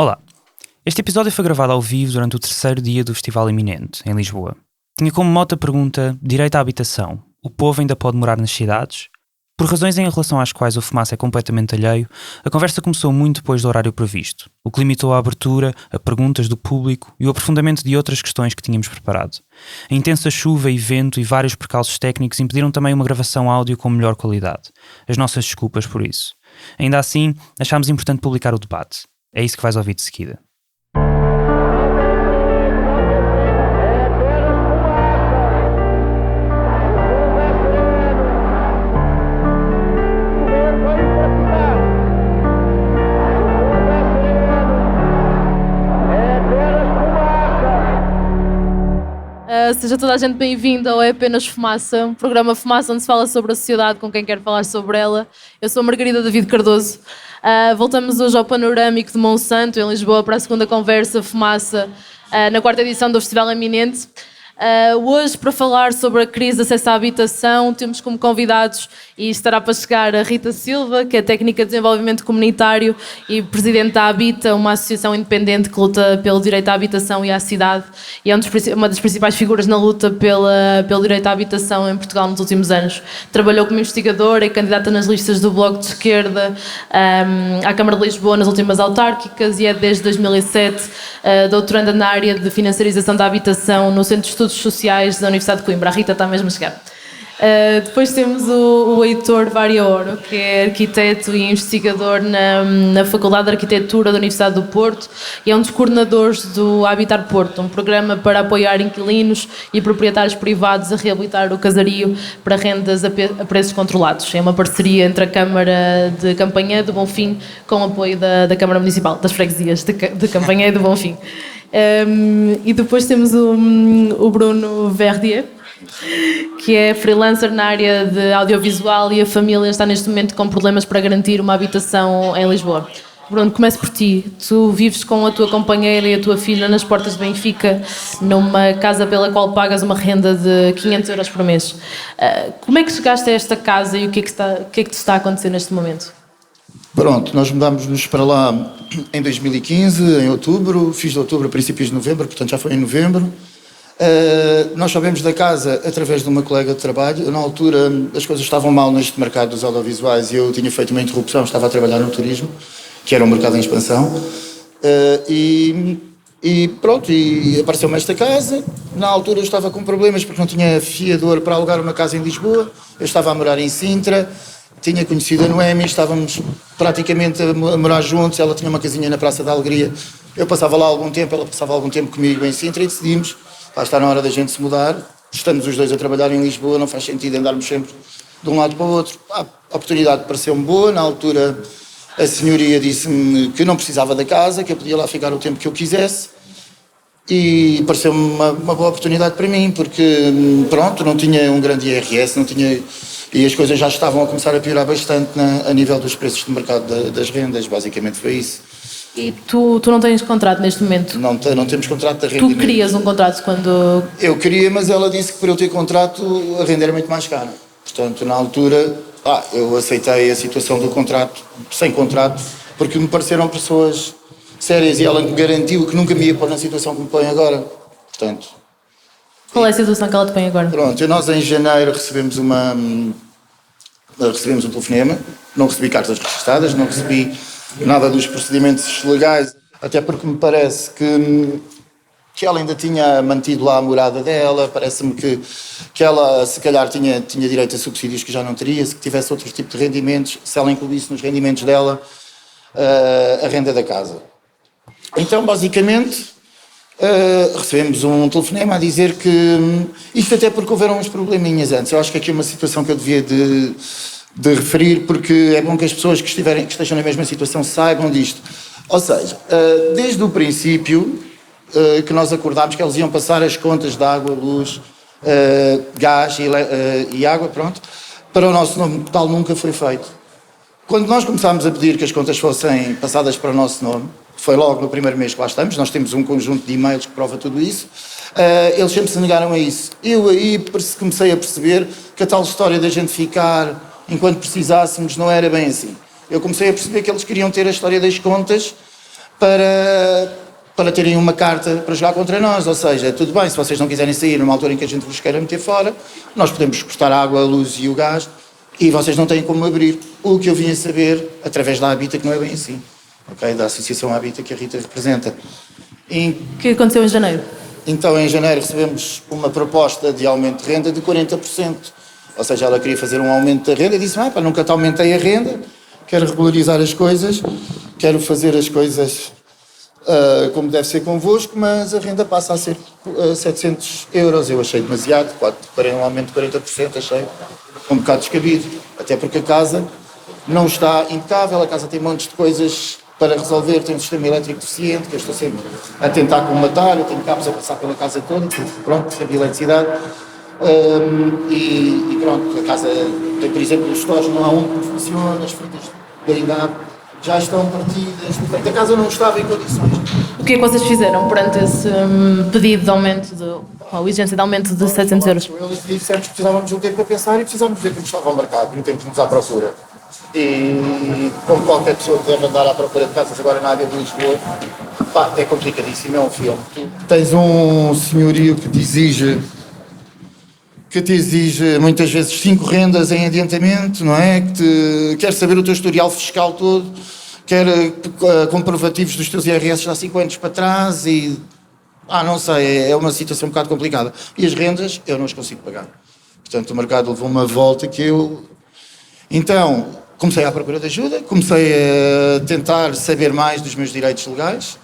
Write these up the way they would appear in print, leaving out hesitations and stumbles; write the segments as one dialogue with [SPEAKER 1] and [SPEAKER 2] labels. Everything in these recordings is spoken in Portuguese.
[SPEAKER 1] Olá, este episódio foi gravado ao vivo durante o terceiro dia do Festival Iminente, em Lisboa. Tinha como mote a pergunta: direito à habitação, o povo ainda pode morar nas cidades? Por razões em relação às quais o Fumaça é completamente alheio, a conversa começou muito depois do horário previsto, o que limitou a abertura, a perguntas do público e o aprofundamento de outras questões que tínhamos preparado. A intensa chuva e vento e vários percalços técnicos impediram também uma gravação áudio com melhor qualidade. As nossas desculpas por isso. Ainda assim, achámos importante publicar o debate. É isso que vais ouvir de seguida.
[SPEAKER 2] Seja toda a gente bem-vinda ao É Apenas Fumaça, um programa Fumaça onde se fala sobre a sociedade com quem quer falar sobre ela. Eu sou a Margarida David Cardoso. Voltamos hoje ao Panorâmico de Monsanto, em Lisboa, para a segunda conversa Fumaça, na quarta edição do Festival Iminente. Hoje, para falar sobre a crise de acesso à habitação, temos como convidados, e estará para chegar, a Rita Silva, que é técnica de desenvolvimento comunitário e presidente da Habita, uma associação independente que luta pelo direito à habitação e à cidade, e é uma das principais figuras na luta pelo direito à habitação em Portugal nos últimos anos. Trabalhou como investigadora e candidata nas listas do Bloco de Esquerda à Câmara de Lisboa nas últimas autárquicas e é desde 2007 doutoranda na área de financiarização da habitação no Centro de Estudos Sociais da Universidade de Coimbra. A Rita está mesmo a chegar. Depois temos o Heitor Variaoro, que é arquiteto e investigador na Faculdade de Arquitetura da Universidade do Porto e é um dos coordenadores do Habitar Porto, um programa para apoiar inquilinos e proprietários privados a reabilitar o casario para rendas a preços controlados. É uma parceria entre a Câmara de Campanhã do Bonfim com o apoio da Câmara Municipal, das freguesias de Campanhã e do Bonfim. E depois temos o Bruno Verdier, que é freelancer na área de audiovisual e a família está neste momento com problemas para garantir uma habitação em Lisboa. Bruno, começo por ti. Tu vives com a tua companheira e a tua filha nas portas de Benfica, numa casa pela qual pagas uma renda de 500 euros por mês. Como é que chegaste a esta casa e o que é que te está a acontecer neste momento?
[SPEAKER 3] Pronto, nós mudámos-nos para lá em 2015, em outubro, fins de outubro, princípios de novembro, portanto já foi em novembro. Nós sabemos da casa através de uma colega de trabalho. Na altura as coisas estavam mal neste mercado dos audiovisuais e eu tinha feito uma interrupção, estava a trabalhar no turismo, que era um mercado em expansão. E apareceu-me esta casa. Na altura eu estava com problemas porque não tinha fiador para alugar uma casa em Lisboa, eu estava a morar em Sintra. Tinha conhecido a Noemi, estávamos praticamente a morar juntos, ela tinha uma casinha na Praça da Alegria, eu passava lá algum tempo, ela passava algum tempo comigo em Sintra e decidimos, está na hora da gente se mudar, estamos os dois a trabalhar em Lisboa, não faz sentido andarmos sempre de um lado para o outro. A oportunidade pareceu-me boa, na altura a senhoria disse-me que não precisava da casa, que eu podia lá ficar o tempo que eu quisesse e pareceu-me uma boa oportunidade para mim, porque pronto, não tinha um grande IRS, não tinha... E as coisas já estavam a começar a piorar bastante a nível dos preços de mercado das rendas, basicamente foi isso.
[SPEAKER 2] E tu não tens contrato neste momento?
[SPEAKER 3] Não temos contrato de arrendamento.
[SPEAKER 2] Tu querias um contrato quando...
[SPEAKER 3] Eu queria, mas ela disse que para eu ter contrato a renda era muito mais cara. Portanto, na altura, eu aceitei a situação do contrato, sem contrato, porque me pareceram pessoas sérias e ela me garantiu que nunca me ia pôr na situação que me põe agora. Portanto...
[SPEAKER 2] Qual é a situação que ela te põe agora?
[SPEAKER 3] Pronto, nós em janeiro recebemos um telefonema, não recebi cartas registadas, não recebi nada dos procedimentos legais, até porque me parece que ela ainda tinha mantido lá a morada dela, parece-me que ela se calhar tinha direito a subsídios que já não teria, se tivesse outro tipo de rendimentos, se ela incluísse nos rendimentos dela a renda da casa. Então, basicamente... recebemos um telefonema a dizer que isto até porque houveram uns probleminhas antes. Eu acho que aqui é uma situação que eu devia de referir, porque é bom que as pessoas que estejam na mesma situação saibam disto. Ou seja, desde o princípio que nós acordámos que eles iam passar as contas de água, luz, gás e água, pronto, para o nosso nome, tal nunca foi feito. Quando nós começámos a pedir que as contas fossem passadas para o nosso nome, foi logo no primeiro mês que lá estamos, nós temos um conjunto de e-mails que prova tudo isso, eles sempre se negaram a isso. Eu aí comecei a perceber que a tal história da gente ficar enquanto precisássemos não era bem assim. Eu comecei a perceber que eles queriam ter a história das contas para terem uma carta para jogar contra nós. Ou seja, tudo bem, se vocês não quiserem sair numa altura em que a gente vos queira meter fora, nós podemos cortar a água, a luz e o gás e vocês não têm como abrir. O que eu vim a saber, através da Habita, que não é bem assim, okay? Da Associação Habita que a Rita representa.
[SPEAKER 2] O que aconteceu em janeiro?
[SPEAKER 3] Então, em janeiro recebemos uma proposta de aumento de renda de 40%. Ou seja, ela queria fazer um aumento da renda e disse, pá, nunca te aumentei a renda, quero regularizar as coisas, quero fazer as coisas como deve ser convosco, mas a renda passa a ser 700 euros. Eu achei demasiado, um aumento de 40%, achei um bocado descabido. Até porque a casa não está impecável, a casa tem montes de coisas para resolver, tem um sistema elétrico deficiente, que eu estou sempre a tentar colmatar, eu tenho cabos a passar pela casa toda, pronto, sempre eletricidade. E pronto, a casa tem, por exemplo, os stores não há um que funciona, as frutas da idade já estão partidas, portanto a casa não estava em condições.
[SPEAKER 2] O que é que vocês fizeram perante esse pedido de aumento, ou exigência de aumento de 700 euros?
[SPEAKER 3] Eles disseram que precisávamos de um tempo para pensar e precisávamos ver como estava o mercado e um tempo de nos à procura. E como qualquer pessoa que deve andar à procura de casas agora na área de Lisboa, pá, é complicadíssimo, é um filme. Tu tens um senhorio que te exige muitas vezes 5 rendas em adiantamento, não é? Que quer saber o teu historial fiscal todo, quer comprovativos dos teus IRS há 5 anos para trás e... não sei, é uma situação um bocado complicada. E as rendas eu não as consigo pagar. Portanto, o mercado levou uma volta que eu... Então, comecei à procura de ajuda, comecei a tentar saber mais dos meus direitos legais.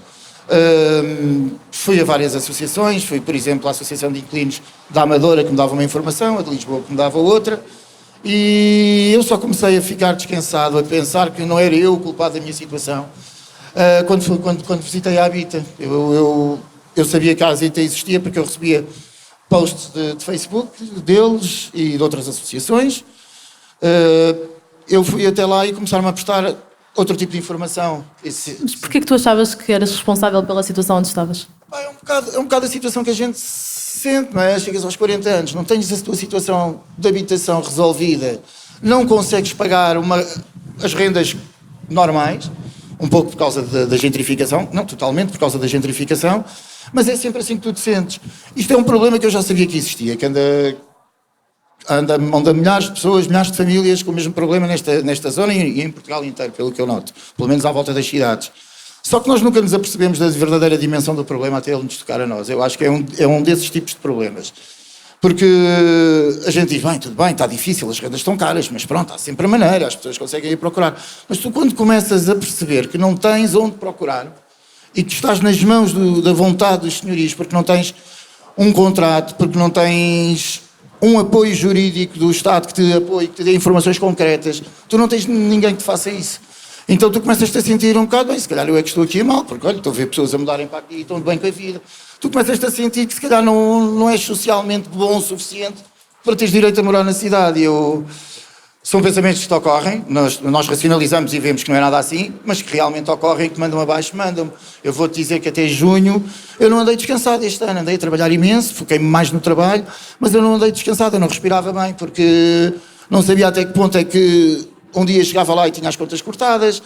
[SPEAKER 3] Fui a várias associações, fui, por exemplo, à Associação de Inquilinos da Amadora, que me dava uma informação, a de Lisboa, que me dava outra, e eu só comecei a ficar descansado, a pensar que não era eu o culpado da minha situação, quando visitei a Habita. Eu sabia que a Habita existia porque eu recebia posts de Facebook deles e de outras associações. Eu fui até lá e começaram-me a prestar outro tipo de informação.
[SPEAKER 2] Mas porquê que tu achavas que eras responsável pela situação onde estavas?
[SPEAKER 3] É um bocado a situação que a gente sente, não é? Chegas aos 40 anos, não tens a tua situação de habitação resolvida, não consegues pagar as rendas normais, um pouco por causa da gentrificação, não totalmente por causa da gentrificação, mas é sempre assim que tu te sentes. Isto é um problema que eu já sabia que existia, que anda milhares de pessoas, milhares de famílias com o mesmo problema nesta zona e em Portugal inteiro, pelo que eu noto, pelo menos à volta das cidades. Só que nós nunca nos apercebemos da verdadeira dimensão do problema até ele nos tocar a nós. Eu acho que é um desses tipos de problemas. Porque a gente diz, tudo bem, está difícil, as rendas estão caras, mas pronto, há sempre a maneira, as pessoas conseguem ir procurar. Mas tu quando começas a perceber que não tens onde procurar e que estás nas mãos da vontade dos senhorios, porque não tens um contrato, porque não tens um apoio jurídico do Estado que te apoie, que te dê informações concretas, tu não tens ninguém que te faça isso. Então tu começas-te a sentir um bocado, bem, se calhar eu é que estou aqui a mal, porque olha, estou a ver pessoas a mudarem para aqui e estão bem com a vida. Tu começas-te a sentir que se calhar não és socialmente bom o suficiente para teres direito a morar na cidade. São pensamentos que te ocorrem, nós racionalizamos e vemos que não é nada assim, mas que realmente ocorrem, que mandam abaixo, mandam-me. Eu vou-te dizer que até junho eu não andei descansado este ano, andei a trabalhar imenso, foquei-me mais no trabalho, mas eu não andei descansado, eu não respirava bem, porque não sabia até que ponto é que um dia chegava lá e tinha as contas cortadas,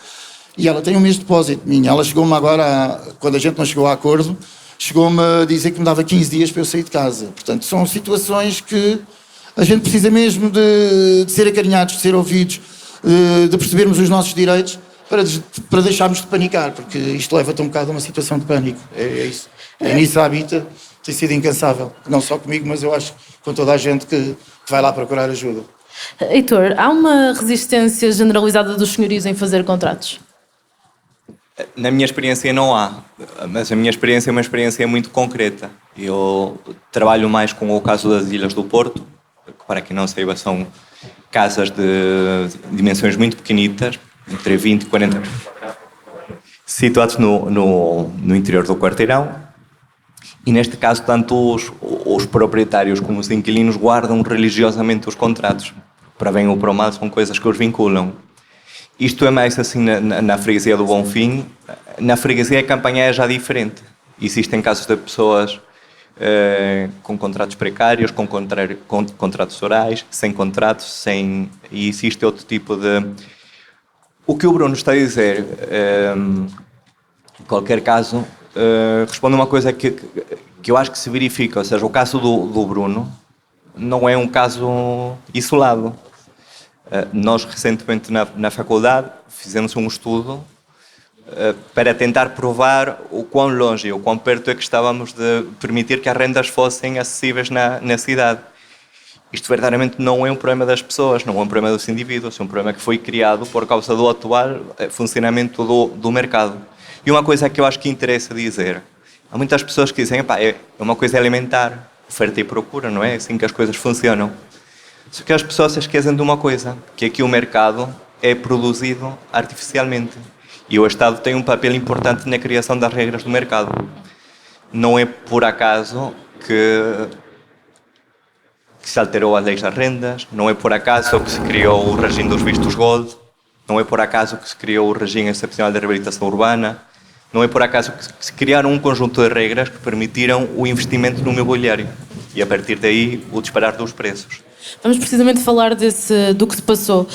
[SPEAKER 3] e ela tem um mês de depósito minha. Ela chegou-me agora, quando a gente não chegou a acordo, chegou-me a dizer que me dava 15 dias para eu sair de casa. Portanto, são situações que a gente precisa mesmo de ser acarinhados, de ser ouvidos, de percebermos os nossos direitos para deixarmos de panicar, porque isto leva-te um bocado a uma situação de pânico. É isso. E nisso a Habita tem sido incansável. Não só comigo, mas eu acho com toda a gente que vai lá procurar ajuda.
[SPEAKER 2] Heitor, há uma resistência generalizada dos senhorios em fazer contratos?
[SPEAKER 4] Na minha experiência não há, mas a minha experiência é uma experiência muito concreta. Eu trabalho mais com o caso das Ilhas do Porto, que para quem não saiba são casas de dimensões muito pequenitas, entre 20 e 40 metros quadrados, situados no interior do quarteirão. E neste caso, tanto os proprietários como os inquilinos guardam religiosamente os contratos. Para bem ou para o mal, são coisas que os vinculam. Isto é mais assim na freguesia do Bonfim. Na freguesia a campanha é já diferente. Existem casos de pessoas com contratos precários, com contratos orais, sem contratos, e existe outro tipo de... O que o Bruno está a dizer Em qualquer caso, respondo uma coisa que eu acho que se verifica, ou seja, o caso do Bruno não é um caso isolado. Nós, recentemente, na faculdade, fizemos um estudo para tentar provar o quão longe e o quão perto é que estávamos de permitir que as rendas fossem acessíveis na cidade. Isto verdadeiramente não é um problema das pessoas, não é um problema dos indivíduos, é um problema que foi criado por causa do atual funcionamento do mercado. E uma coisa que eu acho que interessa dizer, há muitas pessoas que dizem, é uma coisa elementar, oferta e procura, não é assim que as coisas funcionam. Só que as pessoas se esquecem de uma coisa, que é que o mercado é produzido artificialmente. E o Estado tem um papel importante na criação das regras do mercado. Não é por acaso que se alterou as leis das rendas, não é por acaso que se criou o regime dos vistos gold, não é por acaso que se criou o regime excepcional de reabilitação urbana, não é por acaso que se criaram um conjunto de regras que permitiram o investimento no imobiliário e, a partir daí, o disparar dos preços.
[SPEAKER 2] Vamos precisamente falar do que se passou.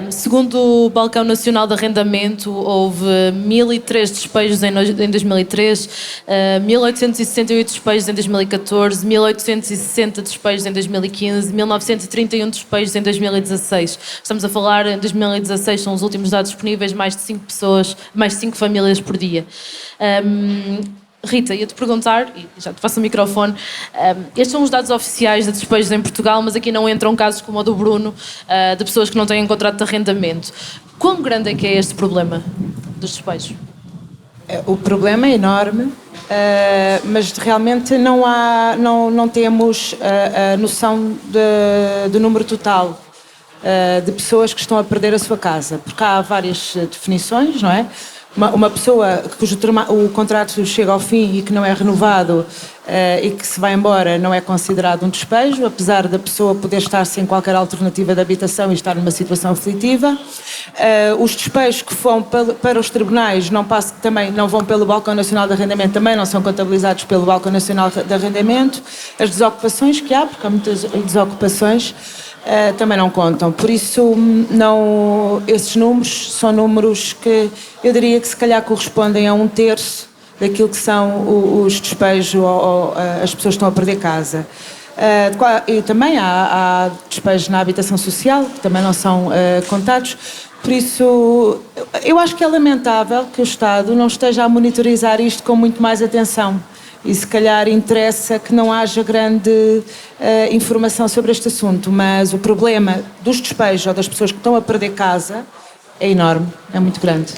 [SPEAKER 2] Segundo o Balcão Nacional de Arrendamento, houve 1.003 despejos em 2003, 1.868 despejos em 2014, 1.860 despejos em 2015, 1.931 despejos em 2016. Estamos a falar, em 2016 são os últimos dados disponíveis, mais de 5 pessoas, mais de 5 famílias por dia. Rita, ia-te perguntar, e já te passo o microfone, estes são os dados oficiais de despejos em Portugal, mas aqui não entram casos como o do Bruno, de pessoas que não têm contrato de arrendamento. Quão grande é que é este problema dos despejos?
[SPEAKER 5] O problema é enorme, mas realmente não temos a noção do número total de pessoas que estão a perder a sua casa, porque há várias definições, não é? Uma pessoa cujo o contrato chega ao fim e que não é renovado e que se vai embora não é considerado um despejo, apesar da pessoa poder estar sem qualquer alternativa de habitação e estar numa situação aflitiva. Os despejos que vão para os tribunais também não vão pelo Balcão Nacional de Arrendamento, também não são contabilizados pelo Balcão Nacional de Arrendamento. As desocupações que há, porque há muitas desocupações, também não contam. Por isso, esses números são números que eu diria que se calhar correspondem a 1/3 daquilo que são os despejos ou as pessoas que estão a perder casa. E também há despejos na habitação social, que também não são contados. Por isso, eu acho que é lamentável que o Estado não esteja a monitorizar isto com muito mais atenção. E se calhar interessa que não haja grande informação sobre este assunto, mas o problema dos despejos ou das pessoas que estão a perder casa é enorme, é muito grande.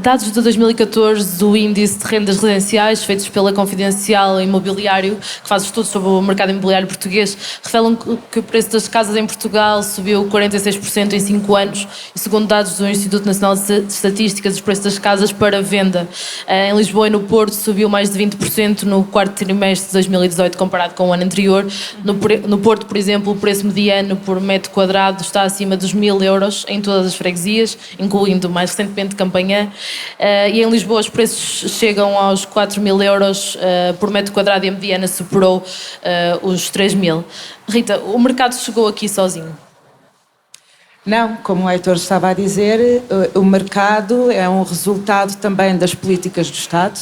[SPEAKER 2] Dados de 2014 do Índice de Rendas Residenciais, feitos pela Confidencial Imobiliário, que faz estudos sobre o mercado imobiliário português, revelam que o preço das casas em Portugal subiu 46% em 5 anos, e segundo dados do Instituto Nacional de Estatísticas, os preços das casas para venda em Lisboa e no Porto subiu mais de 20% no quarto trimestre de 2018 comparado com o ano anterior. No Porto, por exemplo, o preço mediano por metro quadrado está acima dos 1.000 euros em todas as freguesias, incluindo mais recentemente Campanhã. E em Lisboa os preços chegam aos 4.000 euros por metro quadrado e a mediana superou os 3.000. Rita, o mercado chegou aqui sozinho?
[SPEAKER 5] Não, como o Heitor estava a dizer, o mercado é um resultado também das políticas do Estado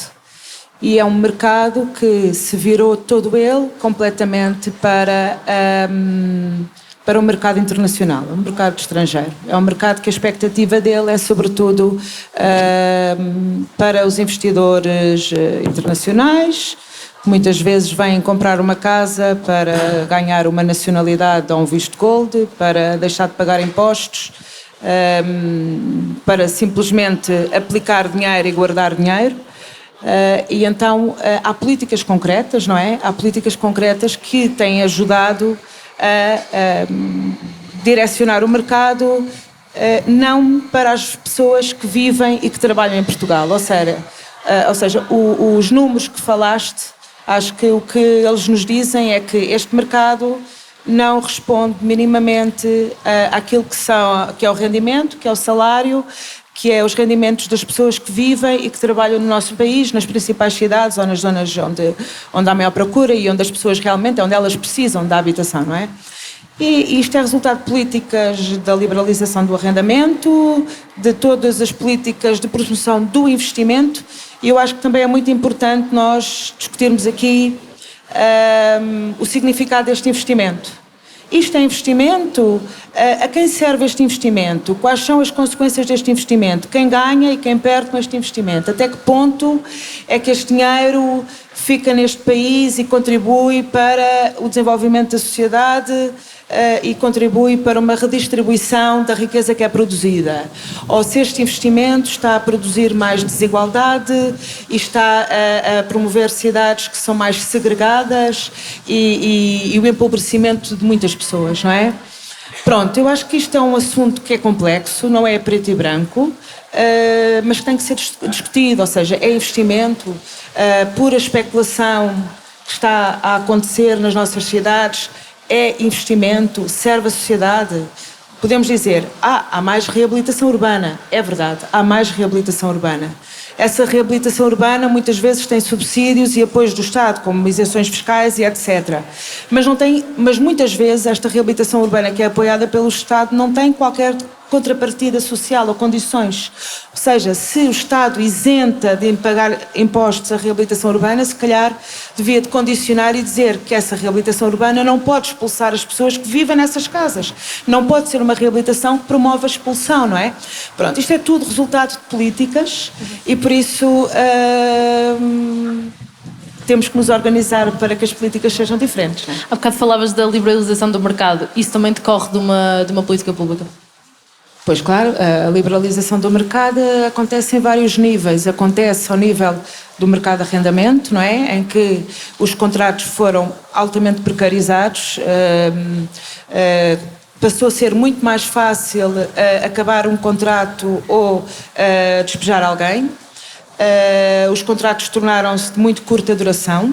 [SPEAKER 5] e é um mercado que se virou todo ele completamente para o mercado internacional, o mercado estrangeiro. É um mercado que a expectativa dele é, sobretudo, para os investidores internacionais, que muitas vezes vêm comprar uma casa para ganhar uma nacionalidade ou um visto gold, para deixar de pagar impostos, para simplesmente aplicar dinheiro e guardar dinheiro. E então há políticas concretas, não é? Há políticas concretas que têm ajudado a direcionar o mercado não para as pessoas que vivem e que trabalham em Portugal. Ou seja, os números que falaste, acho que o que eles nos dizem é que este mercado não responde minimamente àquilo que é o rendimento, que é o salário, que é os rendimentos das pessoas que vivem e que trabalham no nosso país, nas principais cidades ou nas zonas onde há maior procura e onde as pessoas realmente, onde elas precisam da habitação, não é? E isto é resultado de políticas da liberalização do arrendamento, de todas as políticas de promoção do investimento E eu acho que também é muito importante nós discutirmos aqui o significado deste investimento. Isto é investimento? A quem serve este investimento? Quais são as consequências deste investimento? Quem ganha e quem perde com este investimento? Até que ponto é que este dinheiro fica neste país e contribui para o desenvolvimento da sociedade e contribui para uma redistribuição da riqueza que é produzida? Ou se este investimento está a produzir mais desigualdade e está a promover cidades que são mais segregadas e o empobrecimento de muitas pessoas, não é? Pronto, eu acho que isto é um assunto que é complexo, não é preto e branco, mas que tem que ser discutido, ou seja, é investimento, pura especulação que está a acontecer nas nossas cidades, é investimento, serve a sociedade. Podemos dizer, há mais reabilitação urbana. É verdade, há mais reabilitação urbana. Essa reabilitação urbana muitas vezes tem subsídios e apoios do Estado, como isenções fiscais e etc. Mas muitas vezes esta reabilitação urbana que é apoiada pelo Estado não tem qualquer contrapartida social ou condições. Ou seja, se o Estado isenta de pagar impostos à reabilitação urbana, se calhar devia de condicionar e dizer que essa reabilitação urbana não pode expulsar as pessoas que vivem nessas casas. Não pode ser uma reabilitação que promove a expulsão, não é? Pronto, isto é tudo resultado de políticas e por isso temos que nos organizar para que as políticas sejam diferentes. Não é?
[SPEAKER 2] Há bocado falavas da liberalização do mercado. Isso também decorre de uma política pública?
[SPEAKER 5] Pois claro, a liberalização do mercado acontece em vários níveis. Acontece ao nível do mercado de arrendamento, não é? Em que os contratos foram altamente precarizados, passou a ser muito mais fácil acabar um contrato ou despejar alguém. Os contratos tornaram-se de muito curta duração,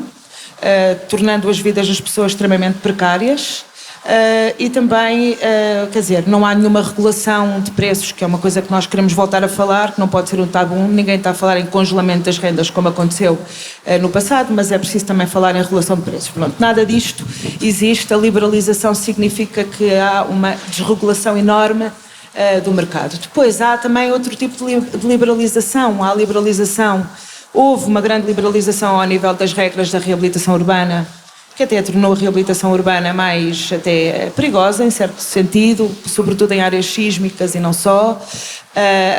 [SPEAKER 5] tornando as vidas das pessoas extremamente precárias. E também, quer dizer, não há nenhuma regulação de preços, que é uma coisa que nós queremos voltar a falar, que não pode ser um tabu. Ninguém está a falar em congelamento das rendas, como aconteceu no passado, mas é preciso também falar em regulação de preços. Pronto, nada disto existe. A liberalização significa que há uma desregulação enorme do mercado. Depois há também outro tipo de liberalização. Há a liberalização, houve uma grande liberalização ao nível das regras da reabilitação urbana, que até tornou a reabilitação urbana mais até perigosa, em certo sentido, sobretudo em áreas sísmicas e não só.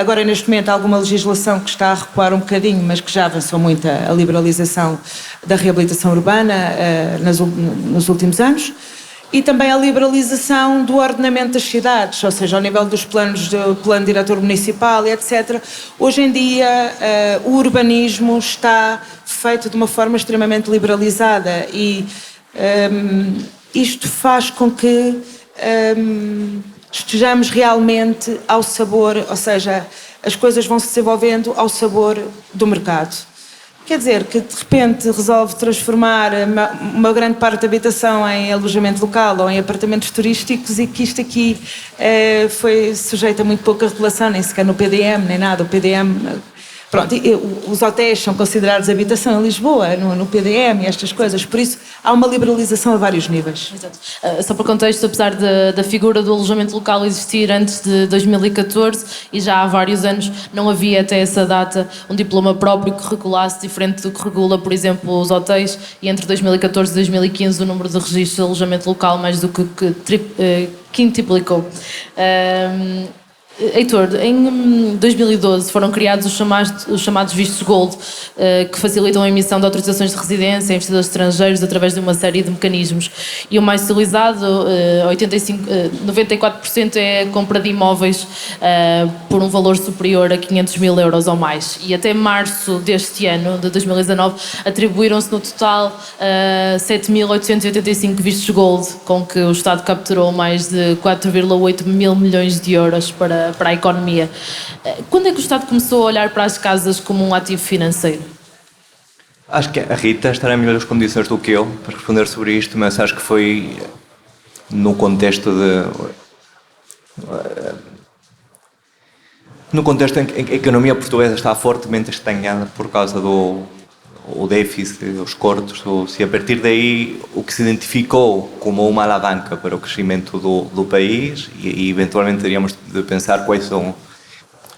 [SPEAKER 5] Agora, neste momento, há alguma legislação que está a recuar um bocadinho, mas que já avançou muito a liberalização da reabilitação urbana nos últimos anos. E também a liberalização do ordenamento das cidades, ou seja, ao nível dos planos do plano diretor municipal e etc. Hoje em dia, o urbanismo está feito de uma forma extremamente liberalizada e isto faz com que estejamos realmente ao sabor, ou seja, as coisas vão se desenvolvendo ao sabor do mercado. Quer dizer, que de repente resolve transformar uma grande parte da habitação em alojamento local ou em apartamentos turísticos e que isto aqui foi sujeito a muito pouca regulação, nem sequer no PDM, nem nada. O PDM... Pronto, os hotéis são considerados habitação em Lisboa, no PDM e estas coisas, por isso há uma liberalização a vários níveis.
[SPEAKER 2] Exato. Só para contexto, apesar da figura do alojamento local existir antes de 2014 e já há vários anos, não havia até essa data um diploma próprio que regulasse, diferente do que regula, por exemplo, os hotéis, e entre 2014 e 2015 o número de registros de alojamento local mais do que quintuplicou. Heitor, em 2012 foram criados os chamados vistos Gold, que facilitam a emissão de autorizações de residência a investidores estrangeiros através de uma série de mecanismos. E o mais utilizado, 94%, é a compra de imóveis por um valor superior a 500 mil euros ou mais. E até março deste ano, de 2019, atribuíram-se no total 7.885 vistos Gold, com que o Estado capturou mais de 4,8 mil milhões de euros para a economia. Quando é que o Estado começou a olhar para as casas como um ativo financeiro?
[SPEAKER 4] Acho que a Rita estará em melhores condições do que eu para responder sobre isto, mas acho que foi no contexto em que a economia portuguesa está fortemente estanhada por causa do déficit, os cortes, se a partir daí o que se identificou como uma alavanca para o crescimento do país e eventualmente teríamos de pensar quais são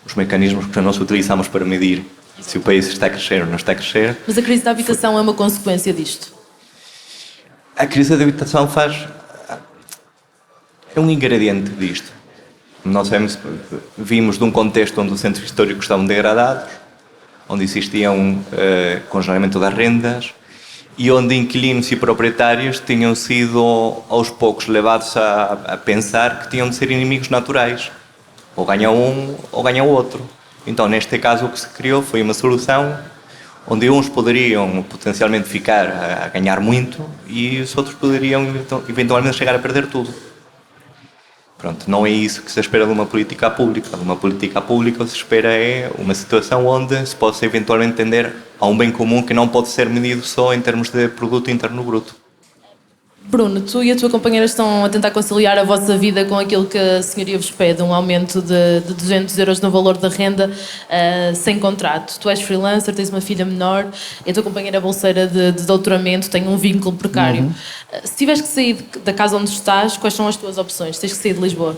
[SPEAKER 4] os mecanismos que nós utilizamos para medir Se o país está a crescer ou não está a crescer.
[SPEAKER 2] Mas a crise da habitação é uma consequência disto?
[SPEAKER 4] A crise da habitação é um ingrediente disto. Nós vimos de um contexto onde os centros históricos estavam degradados, onde existia um congelamento das rendas e onde inquilinos e proprietários tinham sido aos poucos levados a pensar que tinham de ser inimigos naturais. Ou ganha um ou ganha o outro. Então, neste caso, o que se criou foi uma solução onde uns poderiam potencialmente ficar a ganhar muito e os outros poderiam eventualmente chegar a perder tudo. Pronto, não é isso que se espera de uma política pública. De uma política pública o que se espera é uma situação onde se possa eventualmente tender a um bem comum que não pode ser medido só em termos de produto interno bruto.
[SPEAKER 2] Bruno, tu e a tua companheira estão a tentar conciliar a vossa vida com aquilo que a senhoria vos pede, um aumento de 200 euros no valor da renda sem contrato. Tu és freelancer, tens uma filha menor, e a tua companheira é bolseira de doutoramento, tem um vínculo precário. Se tiveres que sair da casa onde estás, quais são as tuas opções? Tens que sair de Lisboa?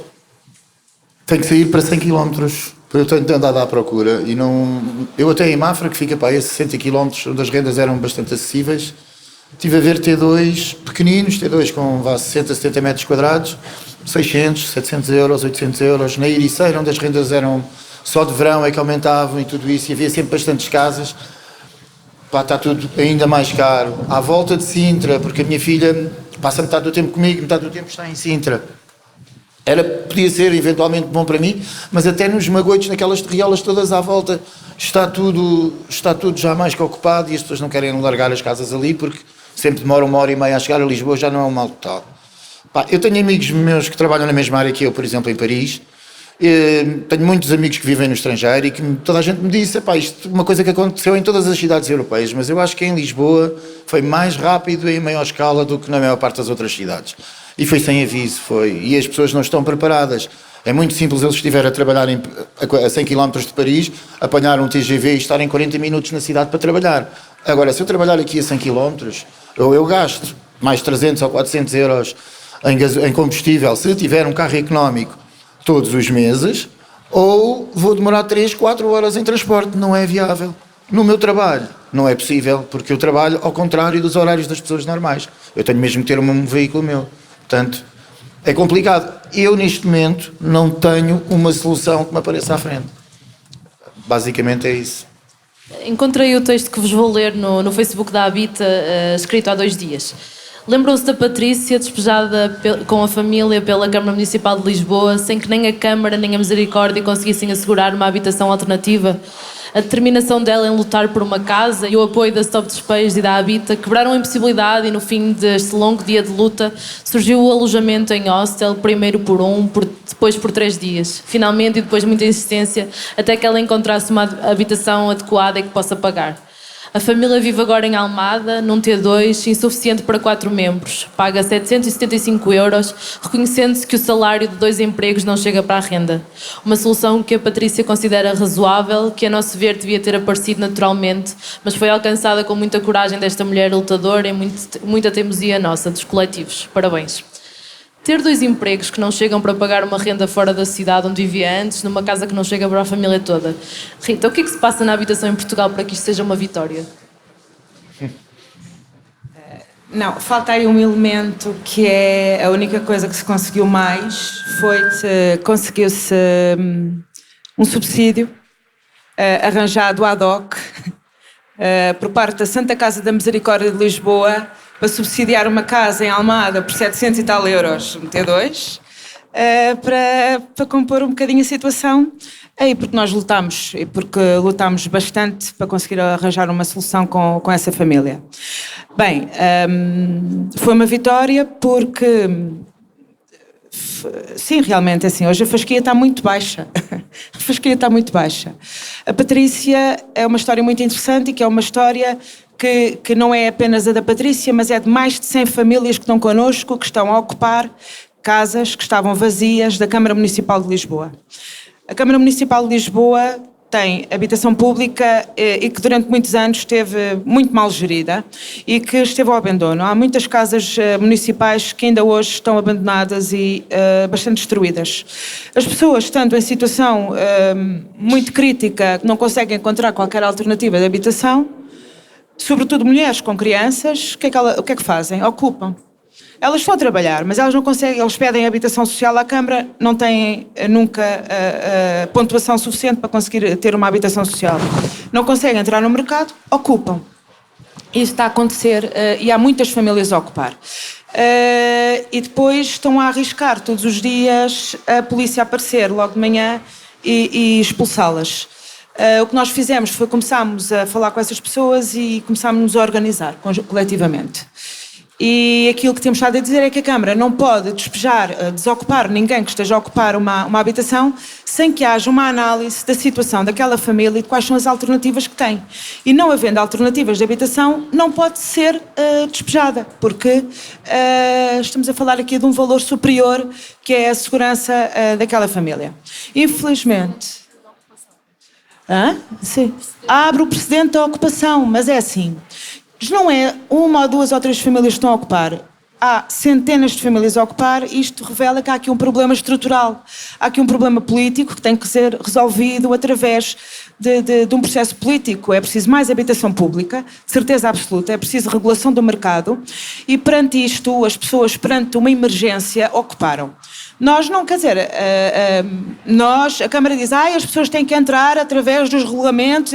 [SPEAKER 3] Tenho que sair para 100 km. Eu tenho andado à procura e não... Eu até em Mafra, que fica para aí 60 km, onde as rendas eram bastante acessíveis, estive a ver T2 pequeninos, T2 com 60, 70 metros quadrados, 600, 700 euros, 800 euros. Na Ericeira, onde as rendas eram só de verão é que aumentavam e tudo isso, e havia sempre bastantes casas. Pá, está tudo ainda mais caro. À volta de Sintra, porque a minha filha passa metade do tempo comigo, metade do tempo está em Sintra. Podia ser eventualmente bom para mim, mas até nos Magoitos, naquelas terriolas todas à volta, está tudo já mais que ocupado e as pessoas não querem largar as casas ali porque sempre demora 1h30 a chegar a Lisboa, já não é um mal total. Pá, eu tenho amigos meus que trabalham na mesma área que eu, por exemplo, em Paris. Tenho muitos amigos que vivem no estrangeiro e que toda a gente me disse, pá, isto é uma coisa que aconteceu em todas as cidades europeias, mas eu acho que em Lisboa foi mais rápido e em maior escala do que na maior parte das outras cidades. E foi sem aviso, e as pessoas não estão preparadas. É muito simples eles estiverem a trabalhar a 100 km de Paris, apanhar um TGV e estarem 40 minutos na cidade para trabalhar. Agora, se eu trabalhar aqui a 100 km, ou eu gasto mais 300 ou 400 euros em combustível, se tiver um carro económico todos os meses, ou vou demorar 3, 4 horas em transporte. Não é viável. No meu trabalho não é possível, porque eu trabalho ao contrário dos horários das pessoas normais. Eu tenho mesmo que ter um veículo meu. Portanto, é complicado. Eu, neste momento, não tenho uma solução que me apareça à frente. Basicamente é isso.
[SPEAKER 2] Encontrei o texto que vos vou ler no Facebook da Habita, escrito há 2 dias. Lembram-se da Patrícia, despejada com a família pela Câmara Municipal de Lisboa, sem que nem a Câmara nem a Misericórdia conseguissem assegurar uma habitação alternativa? A determinação dela em lutar por uma casa e o apoio da Stop Despejos e da Habita quebraram a impossibilidade e no fim deste longo dia de luta surgiu o alojamento em hostel, primeiro por depois por 3 dias. Finalmente, e depois de muita insistência, até que ela encontrasse uma habitação adequada e que possa pagar. A família vive agora em Almada, num T2, insuficiente para 4 membros. Paga 775 euros, reconhecendo-se que o salário de 2 empregos não chega para a renda. Uma solução que a Patrícia considera razoável, que a nosso ver devia ter aparecido naturalmente, mas foi alcançada com muita coragem desta mulher lutadora e muita teimosia nossa, dos coletivos. Parabéns. Ter 2 empregos que não chegam para pagar uma renda fora da cidade onde vivia antes, numa casa que não chega para a família toda. Rita, o que é que se passa na habitação em Portugal para que isto seja uma vitória?
[SPEAKER 5] Não, falta aí um elemento que é a única coisa que se conseguiu mais, conseguiu-se um subsídio arranjado ad hoc por parte da Santa Casa da Misericórdia de Lisboa para subsidiar uma casa em Almada por 700 e tal euros, um T2, para compor um bocadinho a situação. E porque nós lutámos, e porque lutámos bastante para conseguir arranjar uma solução com essa família. Bem, foi uma vitória porque, sim, realmente, assim, hoje a fasquia está muito baixa. A fasquia está muito baixa. A Patrícia é uma história muito interessante e que é uma história que não é apenas a da Patrícia, mas é de mais de 100 famílias que estão connosco, que estão a ocupar casas que estavam vazias da Câmara Municipal de Lisboa. A Câmara Municipal de Lisboa tem habitação pública e que durante muitos anos esteve muito mal gerida e que esteve ao abandono. Há muitas casas municipais que ainda hoje estão abandonadas e bastante destruídas. As pessoas, estando em situação muito crítica, que não conseguem encontrar qualquer alternativa de habitação, sobretudo mulheres com crianças, o que é que fazem? Ocupam. Elas estão a trabalhar, mas elas não conseguem, eles pedem habitação social à Câmara, não têm nunca pontuação suficiente para conseguir ter uma habitação social. Não conseguem entrar no mercado, ocupam. Isso está a acontecer e há muitas famílias a ocupar. E depois estão a arriscar todos os dias a polícia aparecer logo de manhã e expulsá-las. O que nós fizemos foi começámos a falar com essas pessoas e começámos a organizar coletivamente. E aquilo que temos estado a dizer é que a Câmara não pode desocupar ninguém que esteja a ocupar uma habitação sem que haja uma análise da situação daquela família e de quais são as alternativas que tem. E não havendo alternativas de habitação, não pode ser despejada, porque estamos a falar aqui de um valor superior que é a segurança daquela família. Infelizmente... Sim. Abre o precedente da ocupação, mas é assim... Não é uma ou duas ou três famílias que estão a ocupar. Há centenas de famílias a ocupar e isto revela que há aqui um problema estrutural. Há aqui um problema político que tem que ser resolvido através de um processo político. É preciso mais habitação pública, de certeza absoluta, é preciso regulação do mercado e perante isto, as pessoas perante uma emergência ocuparam. Nós não, quer dizer, a Câmara diz, as pessoas têm que entrar através dos regulamentos,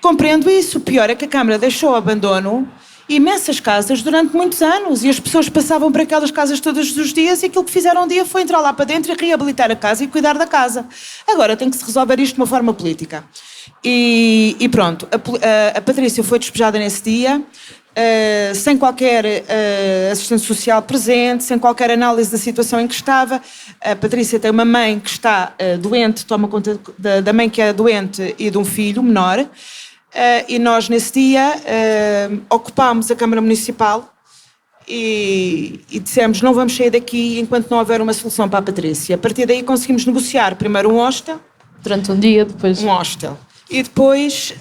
[SPEAKER 5] compreendo isso. O pior é que a Câmara deixou ao abandono imensas casas durante muitos anos e as pessoas passavam por aquelas casas todos os dias e aquilo que fizeram um dia foi entrar lá para dentro e reabilitar a casa e cuidar da casa. Agora tem que se resolver isto de uma forma política. E pronto, a Patrícia foi despejada nesse dia, sem qualquer assistente social presente, sem qualquer análise da situação em que estava. A Patrícia tem uma mãe que está doente, toma conta da mãe que é doente e de um filho menor. E nós, nesse dia, ocupámos a Câmara Municipal e dissemos não vamos sair daqui enquanto não houver uma solução para a Patrícia. A partir daí conseguimos negociar primeiro um hostel.
[SPEAKER 2] Durante um dia, depois...
[SPEAKER 5] Um hostel. E depois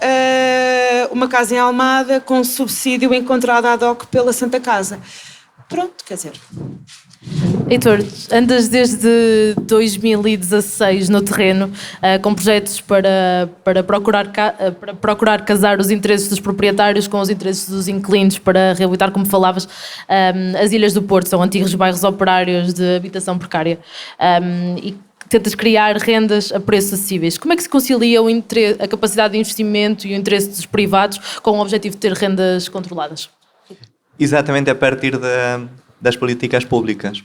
[SPEAKER 5] uma casa em Almada com subsídio encontrado ad hoc pela Santa Casa. Pronto, quer dizer...
[SPEAKER 2] Heitor, andas desde 2016 no terreno com projetos para procurar casar os interesses dos proprietários com os interesses dos inquilinos para reabilitar, como falavas, as Ilhas do Porto, são antigos bairros operários de habitação precária e tentas criar rendas a preços acessíveis. Como é que se concilia a capacidade de investimento e o interesse dos privados com o objetivo de ter rendas controladas?
[SPEAKER 4] Exatamente a partir das políticas públicas.